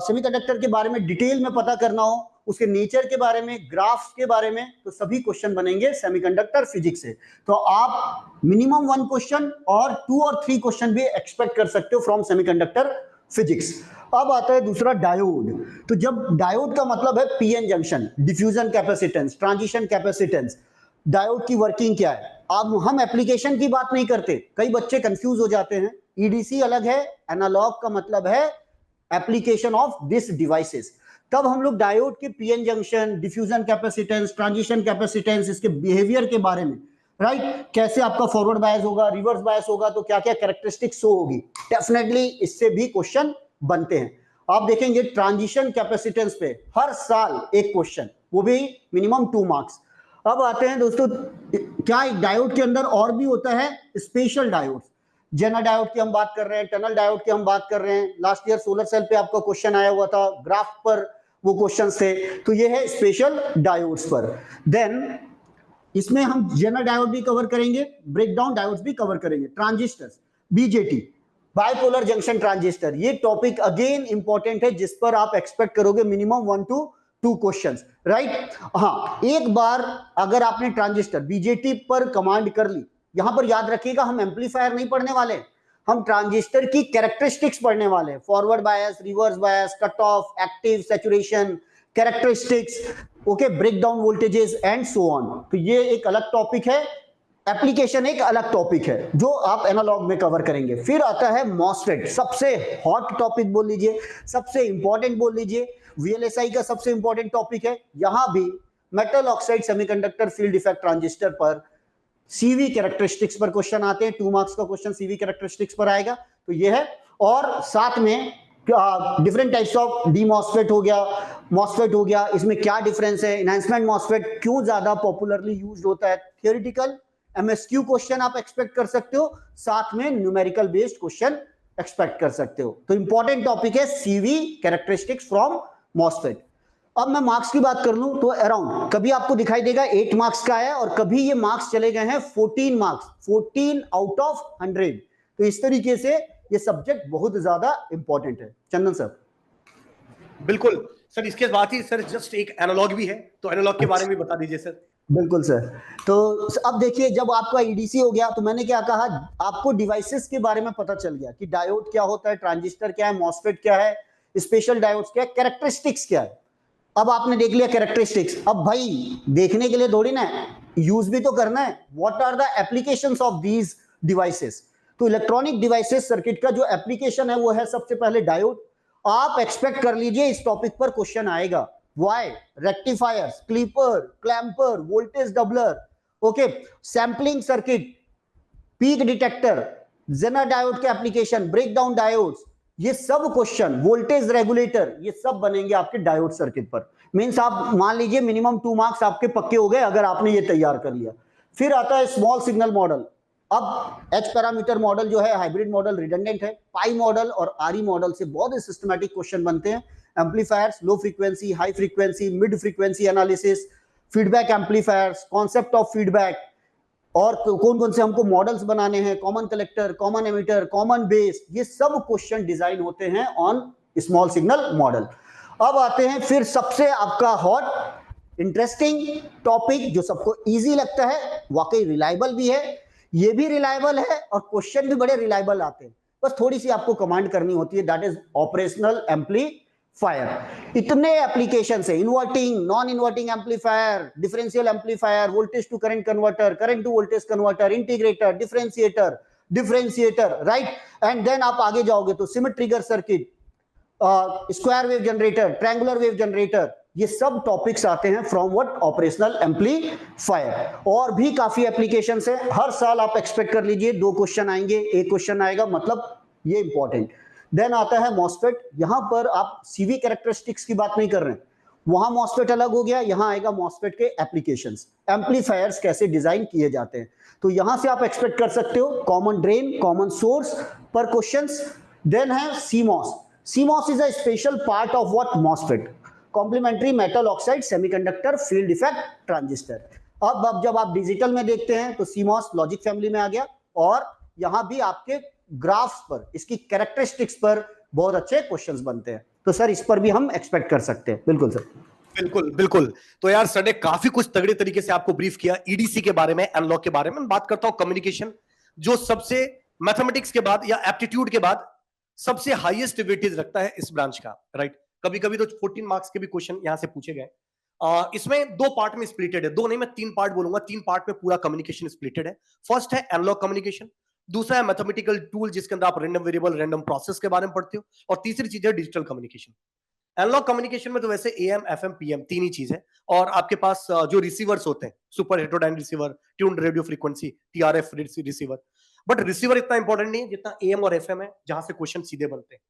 सेमीकंडक्टर के बारे में डिटेल में पता करना हो, उसके नेचर के बारे में, ग्राफ्स के बारे में, तो सभी क्वेश्चन बनेंगे सेमीकंडक्टर फिजिक्स से। तो आप मिनिमम 1 क्वेश्चन और 2 और 3 क्वेश्चन भी एक्सपेक्ट कर सकते हो फ्रॉम सेमीकंडक्टर फिजिक्स। अब आता है दूसरा डायोड। तो जब डायोड का मतलब है PN junction, diffusion capacitance, transition capacitance, diode की वर्किंग क्या है। अब हम एप्लीकेशन की बात नहीं करते, कई बच्चे कंफ्यूज हो जाते हैं। ईडीसी अलग है, एनालॉग का मतलब है एप्लीकेशन ऑफ दिस डिवाइसेस। तब हम लोग डायोड के PN junction, diffusion capacitance, transition capacitance, इसके बिहेवियर के बारे में, राइट, कैसे आपका फॉरवर्ड बायस होगा, रिवर्स बायस होगा, तो क्या क्या कैरेक्टरिस्टिक्स शो होगी, डेफिनेटली इससे भी क्वेश्चन बनते हैं। आप देखेंगे ट्रांजिशन कैपेसिटेंस पे हर साल एक क्वेश्चन, वो भी मिनिमम 2 मार्क्स। अब आते हैं दोस्तों, क्या एक डायोड के अंदर और भी होता है स्पेशल डायोड्स। जेना डायोड की हम बात कर रहे हैं, टनल डायोड की हम बात कर रहे हैं। लास्ट ईयर सोलर सेल पे आपका क्वेश्चन आया हुआ था, ग्राफ पर वो क्वेश्चन थे, तो ये है स्पेशल डायोड्स पर। देन इसमें हम जेना डायोड भी कवर करेंगे, ब्रेकडाउन डायोड्स भी कवर करेंगे। Transistors, BJT, bipolar junction transistor, ये टॉपिक अगेन इंपॉर्टेंट है जिस पर आप एक्सपेक्ट करोगे मिनिमम 1 to 2 क्वेश्चंस, राइट। हाँ, एक बार अगर आपने ट्रांजिस्टर बीजेटी पर कमांड कर ली, यहां पर याद रखिएगा हम एम्पलीफायर नहीं पढ़ने वाले, हम ट्रांजिस्टर की कैरेक्टरिस्टिक्स पढ़ने वाले हैं। Forward bias, reverse bias, cut off, active, saturation, characteristics, okay, breakdown voltages and so on. तो ये एक अलग टॉपिक है, एप्लीकेशन एक अलग टॉपिक है जो आप एनालॉग में कवर करेंगे। फिर आता है मॉसफेट, सबसे हॉट टॉपिक बोल लीजिए, सबसे इंपॉर्टेंट बोल लीजिए, वीएलएसआई का सबसे इंपॉर्टेंट टॉपिक है। यहां भी metal oxide semiconductor field effect transistor पर सीवी कैरेक्टरिस्टिक्स पर क्वेश्चन आते हैं। 2 मार्क्स का क्वेश्चन सीवी कैरेक्टरिस्टिक्स पर आएगा, तो ये है। और साथ में different types of D MOSFET हो गया, मॉसफेट हो गया, इसमें क्या डिफरेंस है, एनहांसमेंट मॉसफेट क्यों ज्यादा पॉपुलरली यूज्ड होता है, थियोरेटिकल MSQ क्वेश्चन आप एक्सपेक्ट कर सकते हो, साथ में न्यूमेरिकल बेस्ड क्वेश्चन एक्सपेक्ट कर सकते हो। तो इंपॉर्टेंट टॉपिक है CV कैरेक्टरिस्टिक्स फ्रॉम मॉसफेट। अब मैं मार्क्स की बात कर लूं तो अराउंड कभी आपको दिखाई देगा 8 मार्क्स का है, और कभी ये मार्क्स चले गए हैं 14 मार्क्स, 14 आउट ऑफ 100। तो इस तरीके से ये सब्जेक्ट बहुत ज्यादा इंपॉर्टेंट है। चंदन सर। बिल्कुल सर, इसके बाद ही सर जस्ट एक एनालॉग भी है, तो एनालॉग के बारे में बता दीजिए सर। बिल्कुल सर। तो अब देखिए, जब आपका EDC हो गया तो मैंने क्या कहा, आपको डिवाइसेस के बारे में पता चल गया कि डायोड क्या होता है, ट्रांजिस्टर क्या है, मॉसफेट क्या है, स्पेशल डायोड्स क्या है, कैरेक्टरिस्टिक्स क्या है। अब आपने देख लिया कैरेक्टरिस्टिक्स, अब भाई देखने के लिए थोड़ी ना, यूज भी तो करना है। What are the applications of these devices. तो इलेक्ट्रॉनिक डिवाइसेस सर्किट का जो एप्लीकेशन है वो है सबसे पहले डायोड। आप एक्सपेक्ट कर लीजिए इस टॉपिक पर क्वेश्चन आएगा। वाई, rectifiers, clipper, clamper, voltage doubler, okay, sampling circuit, peak detector, zener diode के एप्लीकेशन, ब्रेक डाउन डायोड्स, ये सब क्वेश्चन, वोल्टेज रेगुलेटर, ये सब बनेंगे आपके डायोड सर्किट पर। मींस आप मान लीजिए मिनिमम 2 मार्क्स आपके पक्के हो गए अगर आपने ये तैयार कर लिया। फिर आता है स्मॉल सिग्नल मॉडल। अब एच पैरामीटर मॉडल जो है हाइब्रिड मॉडल रिडंडेंट है, पाई मॉडल और आरई मॉडल से बहुत ही सिस्टमैटिक क्वेश्चन बनते हैं। Amplifiers, low frequency, high frequency, mid frequency analysis, feedback amplifiers, concept of feedback, और कौन कौन से हमको मॉडल्स बनाने हैं, common collector, common emitter, common base, ये सब क्वेश्चन डिजाइन होते हैं ऑन स्मॉल सिग्नल मॉडल। अब आते हैं फिर सबसे आपका हॉट इंटरेस्टिंग टॉपिक जो सबको इजी लगता है, वाकई रिलायबल भी है, ये भी रिलायबल है और क्वेश्चन भी बड़े रिलायबल आते हैं, बस थोड़ी सी आपको कमांड करनी होती है, दैट इज ऑपरेशनल एम्पलीफायर। इतने एप्लीकेशन है, inverting, non inverting amplifier, differential amplifier, voltage to current converter, current to voltage converter, integrator, differentiator, right. And then आप आगे जाओगे तो Schmitt trigger circuit, square wave generator, triangular wave generator, ये सब टॉपिक्स आते हैं फ्रॉम व्हाट, ऑपरेशनल एम्पलीफायर। और भी काफी एप्लीकेशंस है, हर साल आप एक्सपेक्ट कर लीजिए 2 क्वेश्चन आएंगे, एक क्वेश्चन आएगा, मतलब ये इंपॉर्टेंट। देन आता है मॉसफेट। यहां पर आप CV कैरेक्टरिस्टिक्स की बात नहीं कर रहे हैं, वहां मॉसफेट अलग हो गया, यहां आएगा मॉसफेट के एप्लीकेशंस, एम्पलीफायर्स कैसे डिजाइन किए जाते हैं। तो यहां से आप एक्सपेक्ट कर सकते हो कॉमन ड्रेन, कॉमन सोर्स पर क्वेश्चंस। देन है CMOS। CMOS is a special part of what MOSFET, complementary metal oxide semiconductor field effect transistor. अब जब आप डिजिटल में देखते हैं तो CMOS लॉजिक फैमिली में आ गया, और यहां भी आपके ग्राफ्स पर, इसकी कैरेक्टरिस्टिक्स पर बहुत अच्छे क्वेश्चंस बनते हैं। तो सर इस पर भी हम एक्सपेक्ट कर सकते हैं। बिल्कुल सर। बिल्कुल बिल्कुल। तो यार सर ने काफी कुछ तगड़े तरीके से आपको ब्रीफ किया EDC के बारे में, एनालॉग के बारे में। बात करता हूं कम्युनिकेशन, जो सबसे मैथमेटिक्स के बाद या एप्टीट्यूड के बाद सबसे हाईएस्ट वेटेज रखता है इस ब्रांच का, राइट। कभी कभी तो 14 मार्क्स के भी क्वेश्चन यहां से पूछे गए। इसमें 2 पार्ट में स्प्लिटेड है, 2 नहीं मैं 3 पार्ट बोलूंगा, 3 पार्ट में पूरा कम्युनिकेशन स्प्लिटेड है। फर्स्ट है एनालॉग कम्युनिकेशन, दूसरा है मैथमेटिकल टूल जिसके अंदर आप रैंडम वेरिएबल, रैंडम प्रोसेस के बारे में पढ़ते हो, और तीसरी चीज है डिजिटल कम्युनिकेशन। एनालॉग कम्युनिकेशन में तो वैसे AM, FM, PM 3 ही चीज है, और आपके पास जो रिसीवर्स होते हैं, super heterodyne receiver, tuned radio frequency, TRF receiver. But receiver इतना इंपॉर्टेंट नहीं है जितना AM और FM है, जहां से क्वेश्चन सीधे बनते हैं।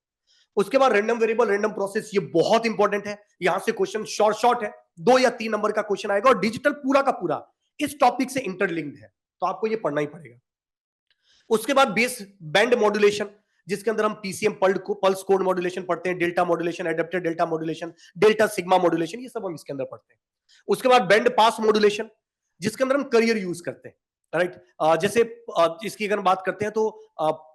उसके बाद रैंडम वेरिएबल, रैंडम प्रोसेस, ये बहुत इंपॉर्टेंट है, यहां से क्वेश्चन शॉर्ट है, 2 या 3 नंबर का क्वेश्चन आएगा, और डिजिटल पूरा का पूरा इस टॉपिक से इंटरलिंक्ड है, तो आपको ये पढ़ना ही पड़ेगा। उसके बाद बेस बैंड मॉड्यूलेशन, जिसके अंदर हम PCM पल्स कोड मॉड्यूलेशन पढ़ते हैं, delta modulation, adapted delta modulation, delta sigma modulation, ये सब हम इसके अंदर पढ़ते हैं। उसके बाद बैंड पास मॉड्यूलेशन, जिसके अंदर हम करियर यूज करते हैं, राइट। जैसे इसकी अगर बात करते हैं तो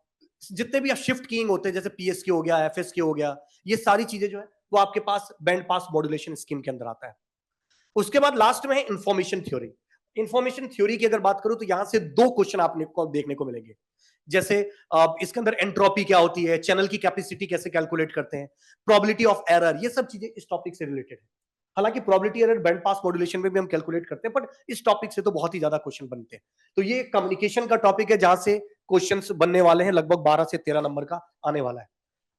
जितने भी शिफ्ट कीइंग होते हैं, जैसे PSK हो गया, FSK हो गया, ये सारी चीजें जो है वो आपके pass band pass modulation scheme के अंदर आता है। उसके बाद लास्ट में है इंफॉर्मेशन थ्योरी। इंफॉर्मेशन थ्योरी की अगर बात करूं तो यहां से 2 क्वेश्चन आपको देखने को मिलेंगे, जैसे इसके अंदर एंट्रोपी क्या होती है, चैनल की कैपेसिटी कैसे कैलकुलेट करते हैं, प्रोबेबिलिटी ऑफ एरर, ये सब चीजें इस टॉपिक से रिलेटेड है। हालांकि probability error band pass modulation में भी हम कैलकुलेट करते हैं, बट इस टॉपिक से तो बहुत ही ज्यादा क्वेश्चन बनते हैं। तो ये कम्युनिकेशन का टॉपिक है, जहां से क्वेश्चंस बनने वाले हैं, लगभग 12 से 13 नंबर का आने वाला है।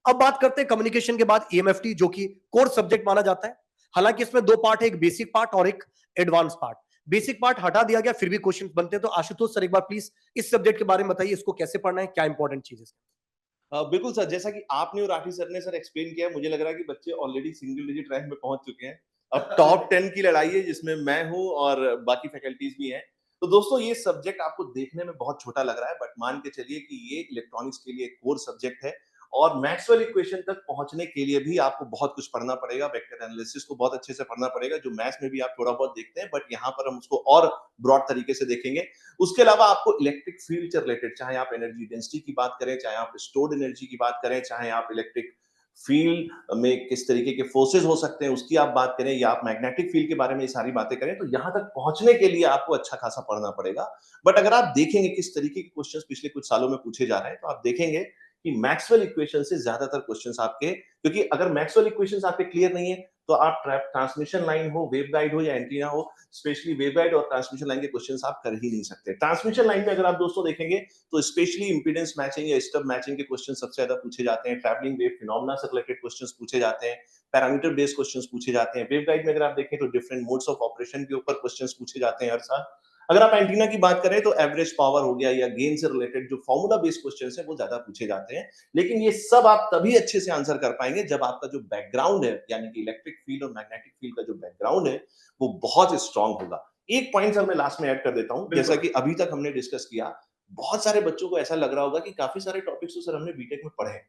अब बात करते हैं कम्युनिकेशन के बाद EMFT, जो कि कोर सब्जेक्ट माना जाता है। हालांकि इसमें 2 पार्ट है, एक बेसिक पार्ट और एक एडवांस पार्ट। बेसिक पार्ट हटा दिया गया, फिर भी क्वेश्चंस बनते हैं। तो आशुतोष सर एक बार प्लीज इस सब्जेक्ट के बारे में बताइए, इसको कैसे पढ़ना है, क्या इंपॉर्टेंट चीज है। बिल्कुल सर, जैसा कि आपने और राठी सर ने सर एक्सप्लेन किया, मुझे लग रहा है कि बच्चे ऑलरेडी सिंगल डिजिट रैंक में पहुंच चुके हैं। अब टॉप 10 की लड़ाई है, जिसमें मैं हूं और बाकी फैकल्टीज भी हैं। तो दोस्तों ये सब्जेक्ट आपको देखने में बहुत छोटा लग रहा है, बट मान के चलिए कि ये इलेक्ट्रॉनिक्स के लिए एक कोर सब्जेक्ट है और मैक्सवेल इक्वेशन तक पहुंचने के लिए भी आपको बहुत कुछ पढ़ना पड़ेगा। वेक्टर एनालिसिस को बहुत अच्छे से पढ़ना पड़ेगा, जो मैथ्स में भी आप थोड़ा बहुत देखते हैं, बट यहाँ पर हम उसको और ब्रॉड तरीके से देखेंगे। उसके अलावा आपको इलेक्ट्रिक फील्ड से रिलेटेड, चाहे आप एनर्जी डेंसिटी की बात करें, चाहे आप स्टोर्ड एनर्जी की बात करें, चाहे आप इलेक्ट्रिक फील्ड में किस तरीके के फोर्सेज हो सकते हैं उसकी आप बात करें, या आप मैग्नेटिक फील्ड के बारे में ये सारी बातें करें, तो यहाँ तक पहुंचने के लिए आपको अच्छा खासा पढ़ना पड़ेगा। बट अगर आप देखेंगे किस तरीके के क्वेश्चंस पिछले कुछ सालों में पूछे जा रहे हैं, तो आप देखेंगे कि मैक्सवेल इक्वेशन से ज्यादातर क्वेश्चंस आपके, क्योंकि अगर मैक्सवेल इक्वेशंस आपके क्लियर नहीं है तो आप ट्रांसमिशन लाइन हो, वेवगाइड हो या एंटीना हो, स्पेशली वेवगाइड और ट्रांसमिशन लाइन के क्वेश्चंस आप कर ही नहीं सकते। ट्रांसमिशन लाइन में अगर आप दोस्तों देखेंगे तो स्पेशली इंपीडेंस मैचिंग या स्टब मैचिंग के क्वेश्चन सबसे ज्यादा पूछे जाते हैं। ट्रैवलिंग वेव फिनोमेना से रिलेटेड क्वेश्चंस पूछे जाते हैं, पैरामीटर बेस्ड क्वेश्चंस पूछे जाते हैं। वेवगाइड में अगर आप देखें तो डिफरेंट मोड्स ऑफ ऑपरेशन के ऊपर क्वेश्चंस पूछे जाते हैं हर साल। अगर आप एंटीना की बात करें तो एवरेज पावर हो गया या गेन से रिलेटेड जो फॉर्मूला बेस्ड क्वेश्चंस है वो ज्यादा पूछे जाते हैं। लेकिन ये सब आप तभी अच्छे से आंसर कर पाएंगे जब आपका जो बैकग्राउंड है, यानी कि इलेक्ट्रिक फील्ड और मैग्नेटिक फील्ड का जो बैकग्राउंड है वो बहुत स्ट्रांग होगा। एक पॉइंट सर मैं लास्ट में ऐड कर देता हूं, जैसा कि अभी तक हमने डिस्कस किया, बहुत सारे बच्चों को ऐसा लग रहा होगा कि काफी सारे टॉपिक्स तो सर हमने बीटेक में पढ़े हैं,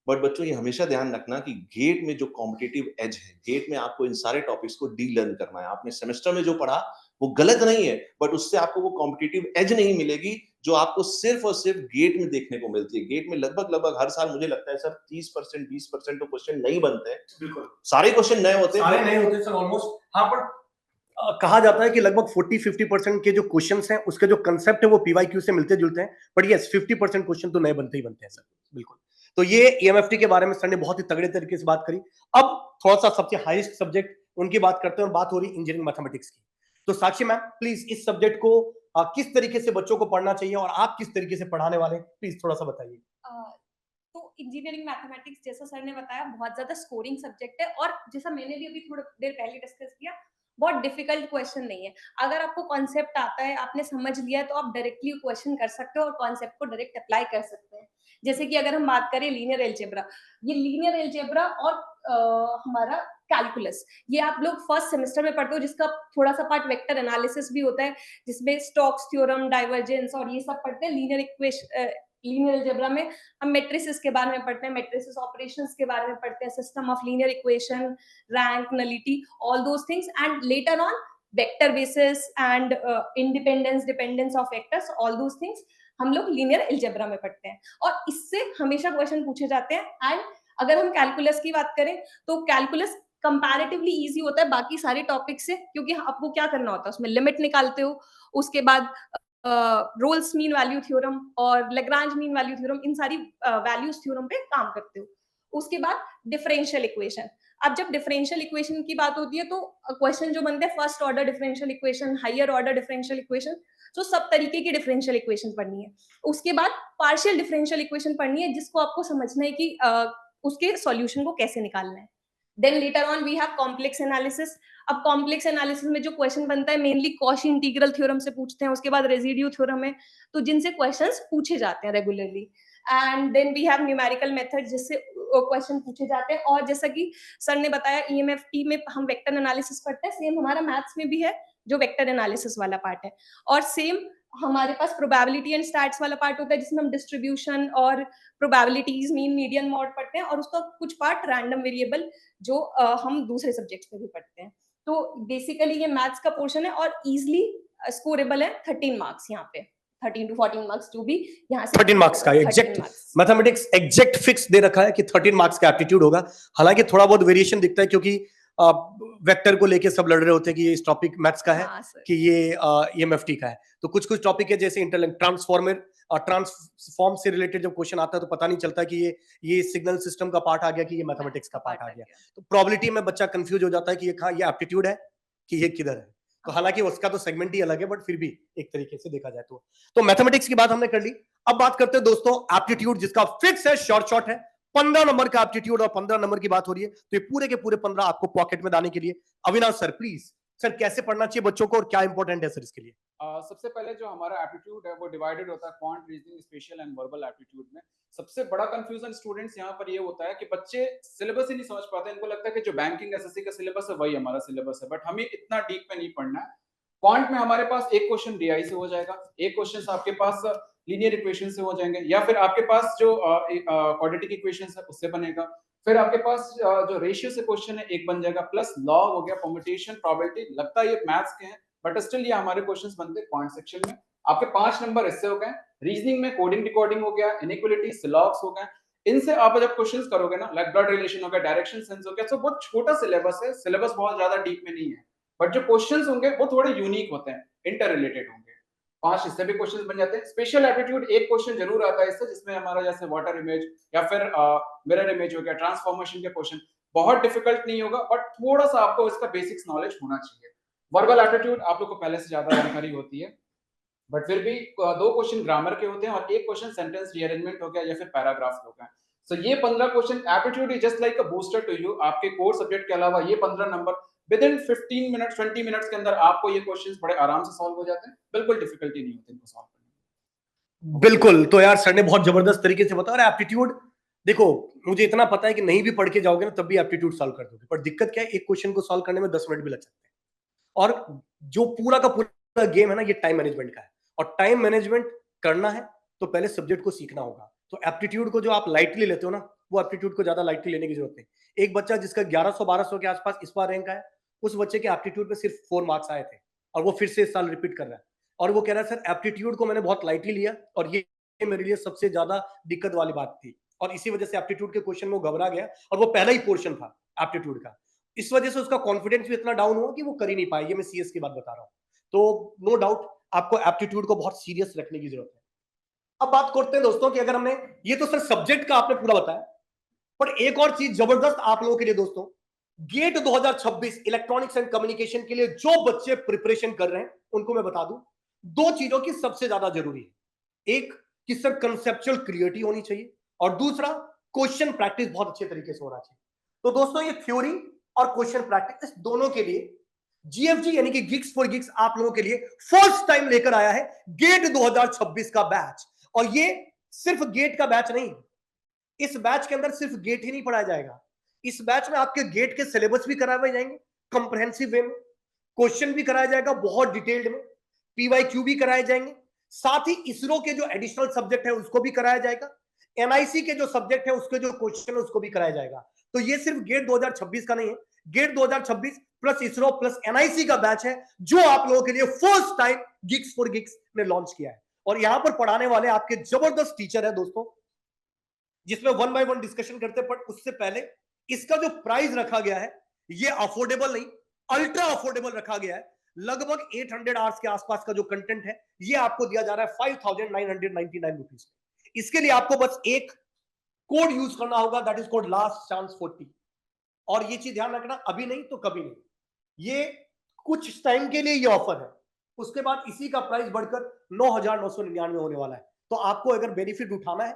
बट बच्चों ये हमेशा ध्यान रखना कि गेट में जो कॉम्पिटिटिव एज है, गेट में आपको इन सारे टॉपिक्स को डी लर्न करना है। आपने सेमेस्टर में जो पढ़ा वो गलत नहीं है, बट उससे आपको वो कॉम्पिटिटिव एज नहीं मिलेगी जो आपको सिर्फ और सिर्फ गेट में देखने को मिलती है। गेट में लगभग हर साल मुझे लगता है सर 30% 20% तो क्वेश्चन नहीं बनते हैं। बिल्कुल सारे क्वेश्चन नए होते हैं, सारे नए होते हैं सर ऑलमोस्ट। हाँ, पर कहा जाता है कि लगभग 40-50% के जो क्वेश्चंस हैं उसके जो कंसेप्ट है वो पीवाईक्यू से मिलते जुलते हैं, बट यस 50% क्वेश्चन तो नए बनते ही बनते हैं सर। बिल्कुल। तो ये ईएमएफटी के बारे में सर ने बहुत ही तगड़े तरीके से बात करी। अब थोड़ा सा सबसे हाईएस्ट सब्जेक्ट उनकी बात करते हैं और बात हो रही इंजीनियरिंग मैथमेटिक्स की। तो साक्षी मैम प्लीज इस सब्जेक्ट को किस तरीके से बच्चों को पढ़ना चाहिए और आप किस तरीके से पढ़ाने वाले हैं, प्लीज थोड़ा सा बताइए। तो इंजीनियरिंग मैथमेटिक्स जैसा सर ने बताया बहुत ज्यादा स्कोरिंग सब्जेक्ट है, और जैसा मैंने भी अभी थोड़ी देर पहले डिस्कस किया, बहुत डिफिकल्ट क्वेश्चन नहीं है। अगर आपको कॉन्सेप्ट आता है, आपने समझ लिया, तो आप डायरेक्टली क्वेश्चन कर सकते हो और कॉन्सेप्ट को डायरेक्ट अप्लाई कर सकते हैं। जैसे कि अगर हम बात करें लीनियर अलजेब्रा, ये लीनियर अलजेब्रा और हमारा कैलकुलस, ये आप लोग फर्स्ट सेमेस्टर में पढ़ते हो, जिसका थोड़ा सा पार्ट वेक्टर एनालिसिस भी होता है, जिसमें स्टोक्स थ्योरम, डाइवर्जेंस और ये सब पढ़ते हैं। लीनियर अलजेब्रा में हम मैट्रिसेस के बारे में पढ़ते हैं, मैट्रिसेस ऑपरेशंस के बारे में पढ़ते हैं, system of linear equation, rank, nullity, all those things, and later on vector basis and independence, dependence of vectors, all those things हम लोग लीनियर अलजेब्रा में पढ़ते हैं, और इससे हमेशा क्वेश्चन पूछे जाते हैं। एंड अगर हम कैलकुलस की बात करें तो कैलकुलस कंपैरेटिवली इजी होता है बाकी सारे टॉपिक से, क्योंकि आपको क्या करना होता है, उसमें लिमिट निकालते हो, उसके बाद रोल्स मीन वैल्यू थ्योरम और लेग्रांज मीन वैल्यू थ्योरम, इन सारी वैल्यूज थ्योरम पे काम करते हो। उसके बाद डिफरेंशियल इक्वेशन। अब जब डिफरेंशियल इक्वेशन की बात होती है तो क्वेश्चन जो बनते हैं first order differential equation, higher order differential equation, तो सब तरीके की डिफरेंशियल इक्वेशन पढ़नी है। उसके बाद पार्शियल डिफरेंशियल इक्वेशन पढ़नी है, जिसको आपको समझना है कि उसके सॉल्यूशन को कैसे निकालना है। Then later on we have complex analysis. अब कॉम्प्लेक्स एनालिसिस में जो क्वेश्चन बनता है मेनली कॉशी इंटीग्रल थ्योरम से पूछते हैं, उसके बाद रेसिड्यू थ्योरम है, तो जिनसे क्वेश्चंस पूछे जाते हैं regularly. And then we have numerical method, जिससे क्वेश्चन पूछे जाते हैं। और जैसा कि सर ने बताया ईएमएफटी में हम वेक्टर एनालिसिस पढ़ते हैं, सेम हमारा मैथ्स में भी है जो वेक्टर एनालिसिस वाला पार्ट है, और सेम हमारे पास प्रोबेबिलिटी एंड स्टैट्स वाला पार्ट होता है, जिसमें हम डिस्ट्रीब्यूशन और प्रोबेबिलिटीज, मीन, मीडियन, मॉड पढ़ते हैं, और उसका कुछ पार्ट रैंडम वेरिएबल जो हम दूसरे सब्जेक्ट्स में भी पढ़ते हैं। तो बेसिकली ये मैथ्स का पोर्शन है और इजीली स्कोरेबल है। 13 मार्क्स यहाँ पे, 13 to 14 मार्क्स जो भी यहाँ से 13 मार्क्स का एग्जैक्ट मैथमेटिक्स एग्जैक्ट फिक्स दे रखा है कि 13 मार्क्स का एप्टीट्यूड होगा। हालांकि थोड़ा बहुत वेरिएशन दिखता है, क्योंकि वेक्टर को लेके सब लड़ रहे होते हैं कि ये इस टॉपिक मैथ्स का है कि ये ईएमएफटी का है। तो कुछ कुछ टॉपिक है जैसे इंटरलिंक ट्रांसफॉर्मर और ट्रांसफॉर्म से रिलेटेड जब क्वेश्चन आता है तो पता नहीं चलता कि ये सिग्नल सिस्टम का पार्ट आ गया कि ये मैथमेटिक्स का पार्ट आ गया। तो प्रोबेबिलिटी में बच्चा कंफ्यूज हो जाता है कि ये एप्टीट्यूड है कि ये किधर है। तो हालांकि उसका तो सेगमेंट ही अलग है, बट फिर भी एक तरीके से देखा जाए तो मैथमेटिक्स की बात हमने कर ली। अब बात करते हैं दोस्तों एप्टीट्यूड, जिसका फिक्स है, शॉर्ट है, 15 नंबर का एप्टीट्यूड और 15 नंबर की बात हो रही है, तो ये पूरे के पूरे 15 आपको पॉकेट में डालने के लिए अविनाश सर प्लीज सर कैसे पढ़ना चाहिए बच्चों को और क्या इंपॉर्टेंट है सर इसके लिए? सबसे पहले जो हमारा एप्टीट्यूड है वो डिवाइडेड होता है quant, reasoning, special and verbal aptitude में। सबसे बड़ा कंफ्यूजन स्टूडेंट्स यहाँ पर ये होता है कि बच्चे सिलेबस ही नहीं समझ पाते। इनको लगता है कि जो बैंकिंग एसएससी का सिलेबस है वही हमारा सिलेबस है, बट हमें इतना डीप में नहीं पढ़ना है। क्वांट में हमारे पास एक क्वेश्चन डीआई से हो जाएगा, एक क्वेश्चन आपके पास लीनियर इक्वेशन से हो जाएंगे, या फिर आपके पास जो क्वाड्रेटिक इक्वेशन है उससे बनेगा, फिर आपके पास जो रेशियो से क्वेश्चन है एक बन जाएगा, प्लस लॉग हो गया, परम्यूटेशन, प्रोबेबिलिटी। लगता है ये मैथ्स के हैं बट स्टिल ये हमारे क्वेश्चंस बनते हैं क्वांट सेक्शन में। आपके 5 नंबर इससे हो गए। रीजनिंग में कोडिंग डिकोडिंग हो गया, इनइक्वालिटी, सिलॉग्स हो गए। इनसे आप जब क्वेश्चंस करोगे ना, लाइक ब्लड रिलेशन हो गया, डायरेक्शन सेंस हो गया, तो बहुत छोटा सिलेबस है, सिलेबस बहुत ज्यादा डीप में नहीं है, बट जो क्वेश्चंस होंगे वो थोड़े यूनिक होते हैं, इंटर रिलेटेड होंगे। 5 इससे भी क्वेश्चंस बन जाते हैं। स्पेशल एप्टीट्यूड एक क्वेश्चन जरूर आता है इससे, जिसमें हमारा जैसे वाटर इमेज या फिर मिरर इमेज हो गया, ट्रांसफॉर्मेशन के क्वेश्चन। बहुत डिफिकल्ट नहीं होगा बट थोड़ा सा आपको इसका बेसिक्स नॉलेज होना चाहिए। वर्बल एप्टीट्यूड आप लोग को पहले से ज्यादा जानकारी होती है, बट फिर भी 2 क्वेश्चन ग्रामर के होते हैं और एक क्वेश्चन सेंटेंस रीअरेंजमेंट हो गया या फिर पैराग्राफ हो गया। सो ये 15 question aptitude is just like a booster to you. आपके कोर सब्जेक्ट के अलावा ये 15 number within 15 minutes 20 minutes के अंदर आपको ये क्वेश्चंस बड़े आराम से सॉल्व हो जाते हैं, बिल्कुल डिफिकल्टी नहीं होती इनको सॉल्व करने में। बिल्कुल, तो यार सर ने बहुत जबरदस्त तरीके से बताया। और एप्टीट्यूड देखो, मुझे इतना पता है कि नहीं भी पढ़ के जाओगे ना तब भी एप्टीट्यूड सॉल्व कर दोगे, पर दिक्कत क्या है, एक क्वेश्चन को सॉल्व करने में 10 मिनट भी लग सकते हैं। और जो पूरा का पूरा गेम है ना, ये टाइम मैनेजमेंट का है, और टाइम मैनेजमेंट करना है तो पहले सब्जेक्ट को सीखना होगा। तो एप्टीट्यूड को जो आप लाइटली लेते हो ना, वो एप्टीट्यूड को ज्यादा लाइटली लेने की जरूरत नहीं। एक बच्चा जिसका 1100-1200 के आसपास इस बार रैंक आया, उस बच्चे के एप्टीट्यूड में सिर्फ 4 मार्क्स आए थे, और वो फिर से इस साल रिपीट कर रहा है, और वो कह रहा है सर एप्टीट्यूड को मैंने बहुत लाइटली लिया और ये मेरे लिए सबसे ज्यादा दिक्कत वाली बात थी, और इसी वजह से एप्टीट्यूड के क्वेश्चन में वो घबरा गया, और वो पहला ही पोर्शन था एप्टीट्यूड का। इस वजह से उसका कॉन्फिडेंस भी इतना डाउन हुआ कि वो कर ही नहीं पाया। ये मैं सीएस की बात बता रहा हूं। तो नो डाउट आपको एप्टीट्यूड को बहुत सीरियस रखने की जरूरत है। अब बात करते हैं दोस्तों कि अगर हमने ये तो सर सब्जेक्ट का आपने पूरा बताया, पर एक और चीज जबरदस्त आप लोगों के लिए दोस्तों, गेट 2026 इलेक्ट्रॉनिक्स एंड कम्युनिकेशन के लिए जो बच्चे प्रिपरेशन कर रहे हैं उनको मैं बता दूं, 2 चीजों की सबसे ज्यादा जरूरी है। एक कि सर कंसेप्चुअल क्लियरिटी होनी चाहिए, और दूसरा क्वेश्चन प्रैक्टिस बहुत अच्छे तरीके से होना चाहिए। तो दोस्तों ये थ्योरी और क्वेश्चन प्रैक्टिस दोनों के लिए जीएफजी यानी कि गिग्स फॉर गिग्स आप लोगों के लिए फर्स्ट टाइम लेकर आया है गेट 2026 का बैच। और ये सिर्फ गेट का बैच नहीं, इस बैच के अंदर सिर्फ गेट ही नहीं पढ़ाया जाएगा, इस बैच में आपके गेट के सिलेबस भी कराए जाएंगे कंप्रहेंसिव वे में, क्वेश्चन भी कराया जाएगा बहुत डिटेल्ड में, पीवाईक्यू भी कराए जाएंगे, साथ ही इसरो के जो एडिशनल सब्जेक्ट है उसको भी कराया जाएगा, एनआईसी के जो सब्जेक्ट है उसके जो क्वेश्चन है उसको भी कराया जाएगा। तो ये सिर्फ गेट 2026 का नहीं है, GATE 2026 plus ISRO plus NIC का बैच है जो आप लोगों के लिए फर्स्ट टाइम गिग्स फॉर गिग्स ने लॉन्च किया है। और यहां पर पढ़ाने वाले आपके जबरदस्त टीचर है दोस्तों, जिसमें 1 बाय 1 डिस्कशन करते हैं। पर उससे पहले इसका जो प्राइस रखा गया है ये अफोर्डेबल नहीं, अल्ट्रा अफोर्डेबल रखा गया है। लगभग 800 आवर्स के आसपास का जो कंटेंट है ये आपको दिया जा रहा है 5,999 रुपीज में। इसके लिए आपको बस एक कोड यूज करना होगा, that is code last chance 40। और ये चीज ध्यान रखना, अभी नहीं तो कभी नहीं, ये कुछ टाइम के लिए ये ऑफर है, उसके बाद इसी का प्राइस बढ़कर 9,999 होने वाला है। तो आपको अगर बेनिफिट उठाना है,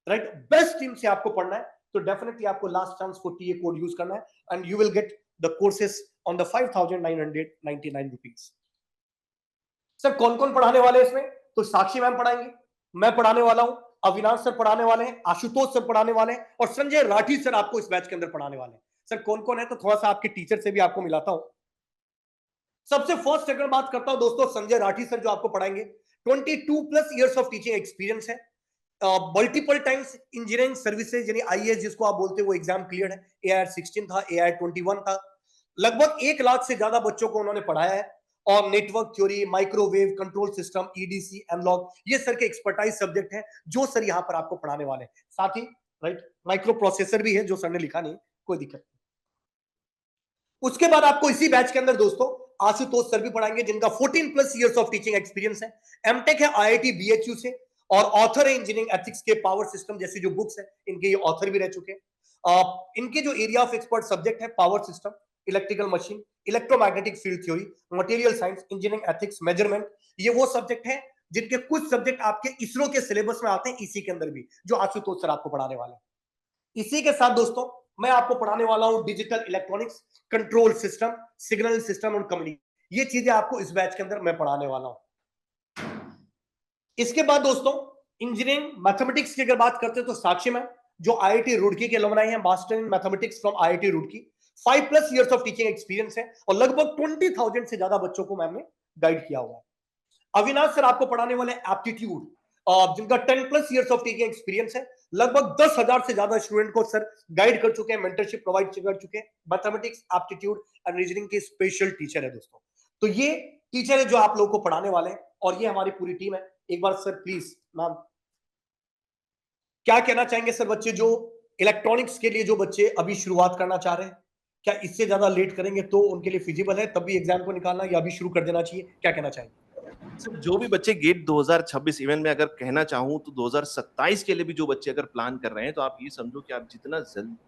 राइट, बेस्ट टीम से आपको पढ़ना है, तो डेफिनेटली आपको लास्ट चांस 40 ये कोड यूज करना है, and you will get the courses on the 5,999 rupees. Sir कौन कौन पढ़ाने वाले हैं इसमें? तो साक्षी मैम पढ़ाएंगे, मैं पढ़ाने वाला हूं, अविनाश सर पढ़ाने वाले हैं, आशुतोष सर पढ़ाने वाले हैं, और संजय राठी सर आपको इस बैच के अंदर पढ़ाने वाले हैं। सर कौन कौन है तो थोड़ा सा आपके टीचर से भी आपको मिलाता हूं। सबसे फर्स्ट अगर बात करता हूं दोस्तों, संजय राठी सर जो आपको पढ़ाएंगे, 22+ इयर्स ऑफ टीचिंग एक्सपीरियंस है, मल्टीपल टाइम्स इंजीनियरिंग सर्विसेज यानी आईएएस जिसको आप बोलते हैं वो एग्जाम क्लियर है, एआईआर 16 था, एआईआर 21 था, लगभग 1 लाख से ज्यादा बच्चों को उन्होंने पढ़ाया है, और network theory, microwave control system, EDC, analog, ये सर के एक्सपर्टाइज सब्जेक्ट है जो सर यहां पर आपको पढ़ाने वाले हैं। साथ ही राइट माइक्रो प्रोसेसर भी है जो सर ने लिखा नहीं, कोई दिक्कत नहीं। उसके बाद आपको इसी बैच के अंदर दोस्तों आशुतोष सर भी पढ़ाएंगे जिनका 14+ इयर्स ऑफ टीचिंग एक्सपीरियंस है, एमटेक है आईआईटी बीएचयू से, और ऑथर है इंजीनियरिंग एथिक्स के, पावर सिस्टम जैसी जो बुक्स है इनके ये ऑथर भी रह चुके हैं। इनके जो एरिया ऑफ एक्सपर्ट सब्जेक्ट है power system, electrical machine, electromagnetic field theory, material science, engineering ethics, measurement, ये वो सब्जेक्ट है जिनके कुछ सब्जेक्ट आपके इसरो के सिलेबस में आते हैं, इसी के अंदर भी जो आशुतोष सर आपको पढ़ाने वाले हैं। इसी के साथ दोस्तों मैं आपको पढ़ाने वाला हूं digital electronics, control system, signal system और कम्युनिकेशन, ये चीजें आपको इस बैच के अंदर मैं पढ़ाने वाला हूं। इसके बाद दोस्तों इंजीनियरिंग मैथमेटिक्स की अगर बात करते हैं तो साक्षी मैम जो आईआईटी रुड़की के अलुमनाई है, master in mathematics from IIT Roorkee, 5+ years of teaching experience है, और लगभग 20,000 से ज्यादा बच्चों को मैम ने गाइड किया हुआ है। अविनाश सर आपको पढ़ाने वाले एप्टीट्यूड, जिनका 10+ ईयर्स ऑफ टीचिंग एक्सपीरियंस है, लगभग 10,000 से ज्यादा स्टूडेंट को सर गाइड कर चुके हैं, मेंटरशिप प्रोवाइड कर चुके हैं। मैथमेटिक्स, एप्टीट्यूड एंड रीजनिंग के स्पेशल टीचर है दोस्तों। तो ये टीचर है जो आप लोगों को पढ़ाने वाले हैं, और ये हमारी पूरी टीम है। एक बार सर प्लीज मैम, क्या कहना चाहेंगे सर बच्चे जो इलेक्ट्रॉनिक्स के लिए जो बच्चे अभी शुरुआत करना चाह रहे हैं, क्या इससे ज्यादा लेट करेंगे तो उनके लिए फिजिबल है तब भी एग्जाम को निकालना, या अभी शुरू कर देना चाहिए? क्या कहना चाहेंगे? सर जो भी बच्चे गेट 2026 इवन में अगर कहना चाहूं तो 2027 के लिए भी जो बच्चे अगर प्लान कर रहे हैं, तो आप ये समझो कि आप जितना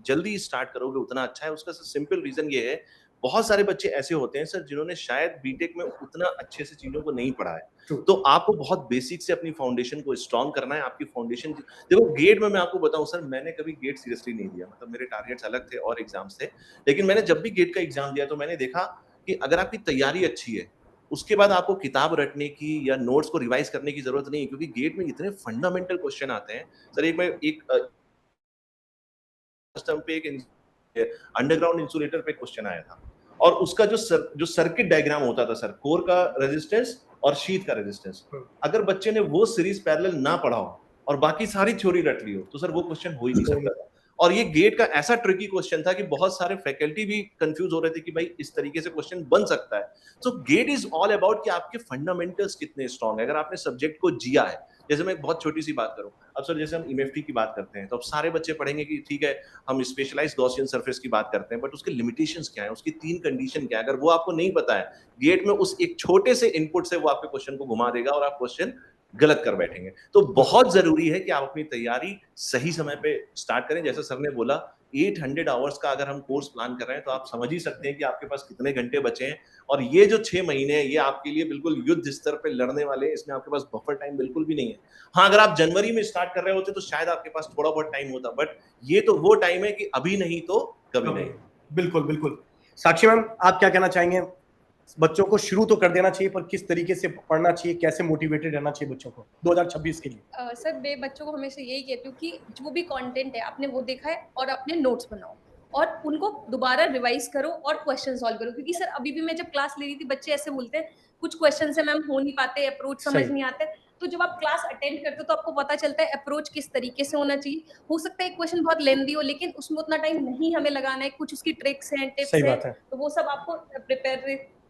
जल्दी स्टार्ट करोगे उतना अच्छा है। उसका सिंपल रीजन ये है, बहुत सारे बच्चे ऐसे होते हैं सर जिन्होंने शायद बीटेक में उतना अच्छे से चीजों को नहीं पढ़ा है। तो आपको बहुत बेसिक से अपनी फाउंडेशन को स्ट्रॉन्ग करना है। आपकी फाउंडेशन देखो, गेट में मैं आपको बताऊं सर, मैंने कभी गेट सीरियसली नहीं दिया, मतलब मेरे टारगेट्स अलग थे और एग्जाम्स थे। लेकिन मैंने जब भी गेट का एग्जाम दिया तो मैंने देखा कि अगर आपकी तैयारी अच्छी है, उसके बाद आपको किताब रटने की या नोट्स को रिवाइज करने की जरूरत नहीं है, क्योंकि गेट में इतने फंडामेंटल क्वेश्चन आते हैं सर। एक सिस्टम पे एक अंडरग्राउंड इंसुलेटर पे क्वेश्चन आया था, और उसका जो सर्किट डायग्राम होता था सर, कोर का रेजिस्टेंस और शीथ का रेजिस्टेंस, अगर बच्चे ने वो सीरीज पैरेलल ना पढ़ा हो और बाकी सारी थ्योरी रट ली हो तो सर वो क्वेश्चन हो ही नहीं सकता था। और ये गेट का ऐसा ट्रिकी क्वेश्चन था कि बहुत सारे फैकल्टी भी कंफ्यूज हो रहे थे कि भाई इस तरीके से क्वेश्चन बन सकता है। सो गेट इज ऑल अबाउट कि आपके फंडामेंटल्स कितने स्ट्रांग है। अगर आपने सब्जेक्ट को जिया है, जैसे मैं एक बहुत छोटी सी बात करूं, अब सर जैसे हम इमेफ्टी की बात करते हैं तो अब सारे बच्चे पढ़ेंगे कि ठीक है हम स्पेशलाइज्ड गॉसियन सरफेस की बात करते हैं, बट उसके लिमिटेशंस क्या है, उसकी 3 कंडीशन क्या है, अगर वो आपको नहीं पता है, गेट में उस एक छोटे से इनपुट से वो आपके क्वेश्चन को घुमा देगा और आप क्वेश्चन गलत कर बैठेंगे। तो बहुत जरूरी है कि आप अपनी तैयारी सही समय पे स्टार्ट करें। जैसे सर ने बोला 800 आवर्स का अगर हम कोर्स प्लान कर रहे हैं तो आप समझ ही सकते हैं कि आपके पास कितने घंटे बचे हैं। और ये जो 6 महीने हैं ये आपके लिए बिल्कुल युद्ध स्तर पे लड़ने वाले हैं, इसमें आपके पास बफर टाइम बिल्कुल भी नहीं है। हाँ, अगर आप जनवरी में स्टार्ट कर रहे होते तो शायद आपके पास थोड़ा बहुत टाइम होता, बट ये तो वो टाइम है कि अभी नहीं तो कभी नहीं। बिल्कुल बिल्कुल। साक्षी मैम, आप क्या कहना चाहेंगे? बच्चों को शुरू तो कर देना चाहिए, पर किस तरीके से पढ़ना चाहिए, कैसे मोटिवेटेड रहना चाहिए बच्चों को 2026 के लिए? सर मैं बच्चों को हमेशा यही कहती हूँ कि जो भी कंटेंट है आपने वो देखा है और अपने नोट्स बनाओ और उनको दोबारा रिवाइज करो और क्वेश्चन सॉल्व करो। क्योंकि सर अभी भी मैं जब क्लास ले रही थी बच्चे ऐसे बोलते हैं कुछ क्वेश्चन से मैम हो नहीं पाते, अप्रोच समझ नहीं आते। तो जब आप क्लास अटेंड करते हो तो आपको पता चलता है अप्रोच किस तरीके से होना चाहिए। हो सकता है एक क्वेश्चन बहुत लेंदी हो लेकिन उसमें उतना टाइम नहीं हमें लगाना है, कुछ उसकी ट्रिक्स हैं, टिप्स हैं, तो वो सब आपको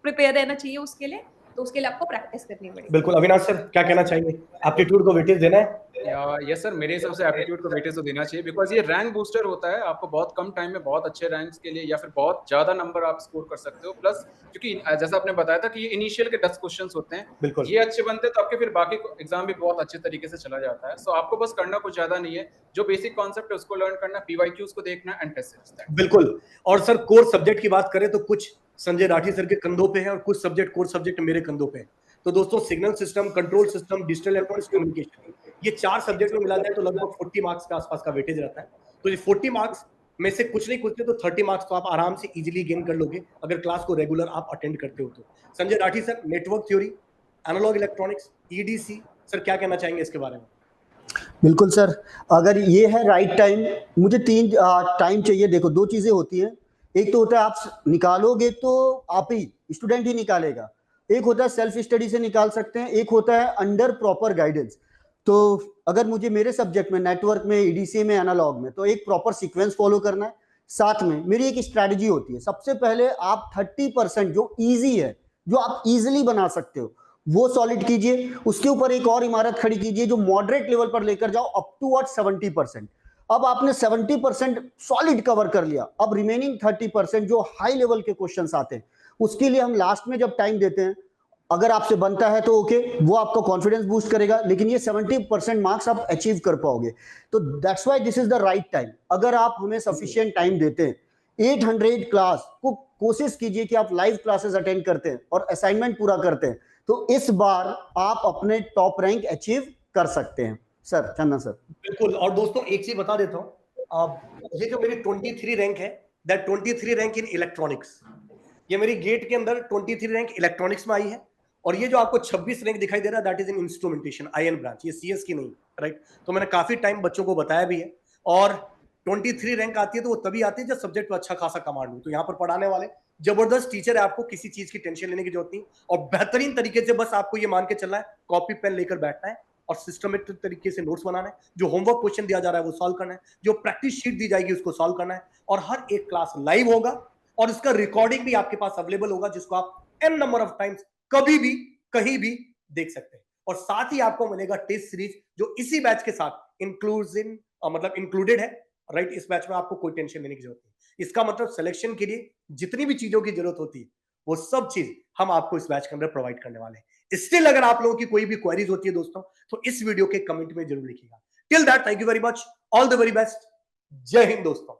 प्रिपेयर रहना चाहिए उसके लिए। तो उसके लिए आपको प्रैक्टिस करनी पड़ेगी। बिल्कुल। अविनाश सर क्या कहना चाहेंगे? एप्टीट्यूड को वेटेज देना है? यस सर, मेरे हिसाब से एप्टीट्यूड को वेटेज तो देना चाहिए, बिकॉज ये रैंक बूस्टर होता है। आपको बहुत कम टाइम में बहुत अच्छे रैंक्स के लिए या फिर बहुत ज्यादा नंबर आप स्कोर कर सकते हो। प्लस क्योंकि जैसा आपने बताया था कि ये इनिशियल के 10 क्वेश्चंस होते हैं, ये अच्छे बनते हैं तो आपके फिर बाकी एग्जाम भी बहुत अच्छे तरीके से चला जाता है। सो आपको बस करना कुछ ज्यादा नहीं है, जो बेसिक कॉन्सेप्ट है उसको लर्न करना, पीवाईक्यूज को देखना एंड टेस्ट सीरीज। बिल्कुल। और सर कोर सब्जेक्ट की बात करें तो कुछ संजय राठी सर के कंधों पे है और कुछ सब्जेक्ट कोर सब्जेक्ट मेरे कंधों पे है। तो दोस्तों signal system, control system, digital electronics, communication, ये 4 सब्जेक्ट में मिला जाए तो लगभग 40 मार्क्स के आसपास का वेटेज रहता है। तो ये 40 मार्क्स में से कुछ नहीं कुछ तो 30 मार्क्स तो आप आराम से इजीली गेन कर लोगे अगर क्लास को रेगुलर आप अटेंड करते हो तो। Sanjay Rathi sir, network theory, analog electronics, EDC, sir क्या कहना चाहेंगे इसके बारे में? बिल्कुल सर, अगर ये है राइट टाइम, मुझे 3 टाइम चाहिए। देखो 2 चीजें होती हैं, एक तो होता है आप निकालोगे तो आप ही स्टूडेंट ही निकालेगा, एक होता है सेल्फ स्टडी से निकाल सकते हैं, एक होता है अंडर प्रॉपर गाइडेंस। तो अगर मुझे मेरे सब्जेक्ट में नेटवर्क में, ईडीसी में, एनालॉग में, तो एक प्रॉपर सीक्वेंस फॉलो करना है। साथ में मेरी एक स्ट्रैटेजी होती है, सबसे पहले आप 30% जो इजी है, जो आप इजीली बना सकते हो वो सॉलिड कीजिए, उसके ऊपर एक और इमारत खड़ी कीजिए जो मॉडरेट लेवल पर लेकर जाओ अप टू 70%। अब आपने 70% सॉलिड कवर कर लिया, अब रिमेनिंग 30% जो हाई लेवल के क्वेश्चंस आते हैं उसके लिए हम लास्ट में जब टाइम देते हैं, अगर आपसे बनता है तो ओके, वो आपका कॉन्फिडेंस बूस्ट करेगा, लेकिन ये 70% मार्क्स आप अचीव कर पाओगे। तो that's why this is the right time. अगर आप हमें सफिशिएंट टाइम देते हैं, 800 क्लास को कोशिश कीजिए कि आप लाइव क्लासेस अटेंड करते हैं और असाइनमेंट पूरा करते हैं, तो इस बार आप अपने टॉप रैंक अचीव कर सकते हैं। सर, चंदन सर। बिल्कुल। और दोस्तों एक चीज बता देता हूँ, ये जो मेरी 23 रैंक है, दैट 23 रैंक इन इलेक्ट्रॉनिक्स, ये मेरी गेट के अंदर 23 रैंक इलेक्ट्रॉनिक्स में आई है। और ये जो आपको 26 रैंक दिखाई दे रहा है that is in instrumentation, IN branch, ये सीएस की नहीं, राइट? तो मैंने काफी टाइम बच्चों को बताया भी है। और 23 रैंक आती है तो वो तभी आती है जब सब्जेक्ट पर अच्छा खासा कमांड हो। तो यहाँ पर पढ़ाने वाले जबरदस्त टीचर है, आपको किसी चीज की टेंशन लेने की जरूरत नहीं, और बेहतरीन तरीके से बस आपको ये मान के चलना है, कॉपी पेन लेकर बैठना है और सिस्टमेटिक तरीके से नोट्स बनाना है, जो होमवर्क क्वेश्चन दिया जा रहा है वो सॉल्व करना है, जो प्रैक्टिस शीट दी जाएगी उसको सॉल्व करना है, और हर एक क्लास लाइव होगा और इसका रिकॉर्डिंग भी आपके पास अवेलेबल होगा, जिसको आप एन नंबर ऑफ टाइम्स कभी भी कहीं भी देख सकते हैं। और साथ ही आपको मिलेगा टेस्ट सीरीज, जो इसी बैच के साथ इंक्लूसिव मतलब इंक्लूडेड है, राइट। इस बैच में आपको कोई टेंशन लेने की जरूरत नहीं। इसका मतलब सिलेक्शन के लिए जितनी भी चीजों की जरूरत होती है वो सब चीज हम आपको इस बैच के अंदर प्रोवाइड करने वाले हैं। स्टिल अगर आप लोगों की कोई भी क्वेरीज होती है दोस्तों, तो इस वीडियो के कमेंट में जरूर लिखिएगा। Till that, thank you very much, all the very best, जय हिंद दोस्तों।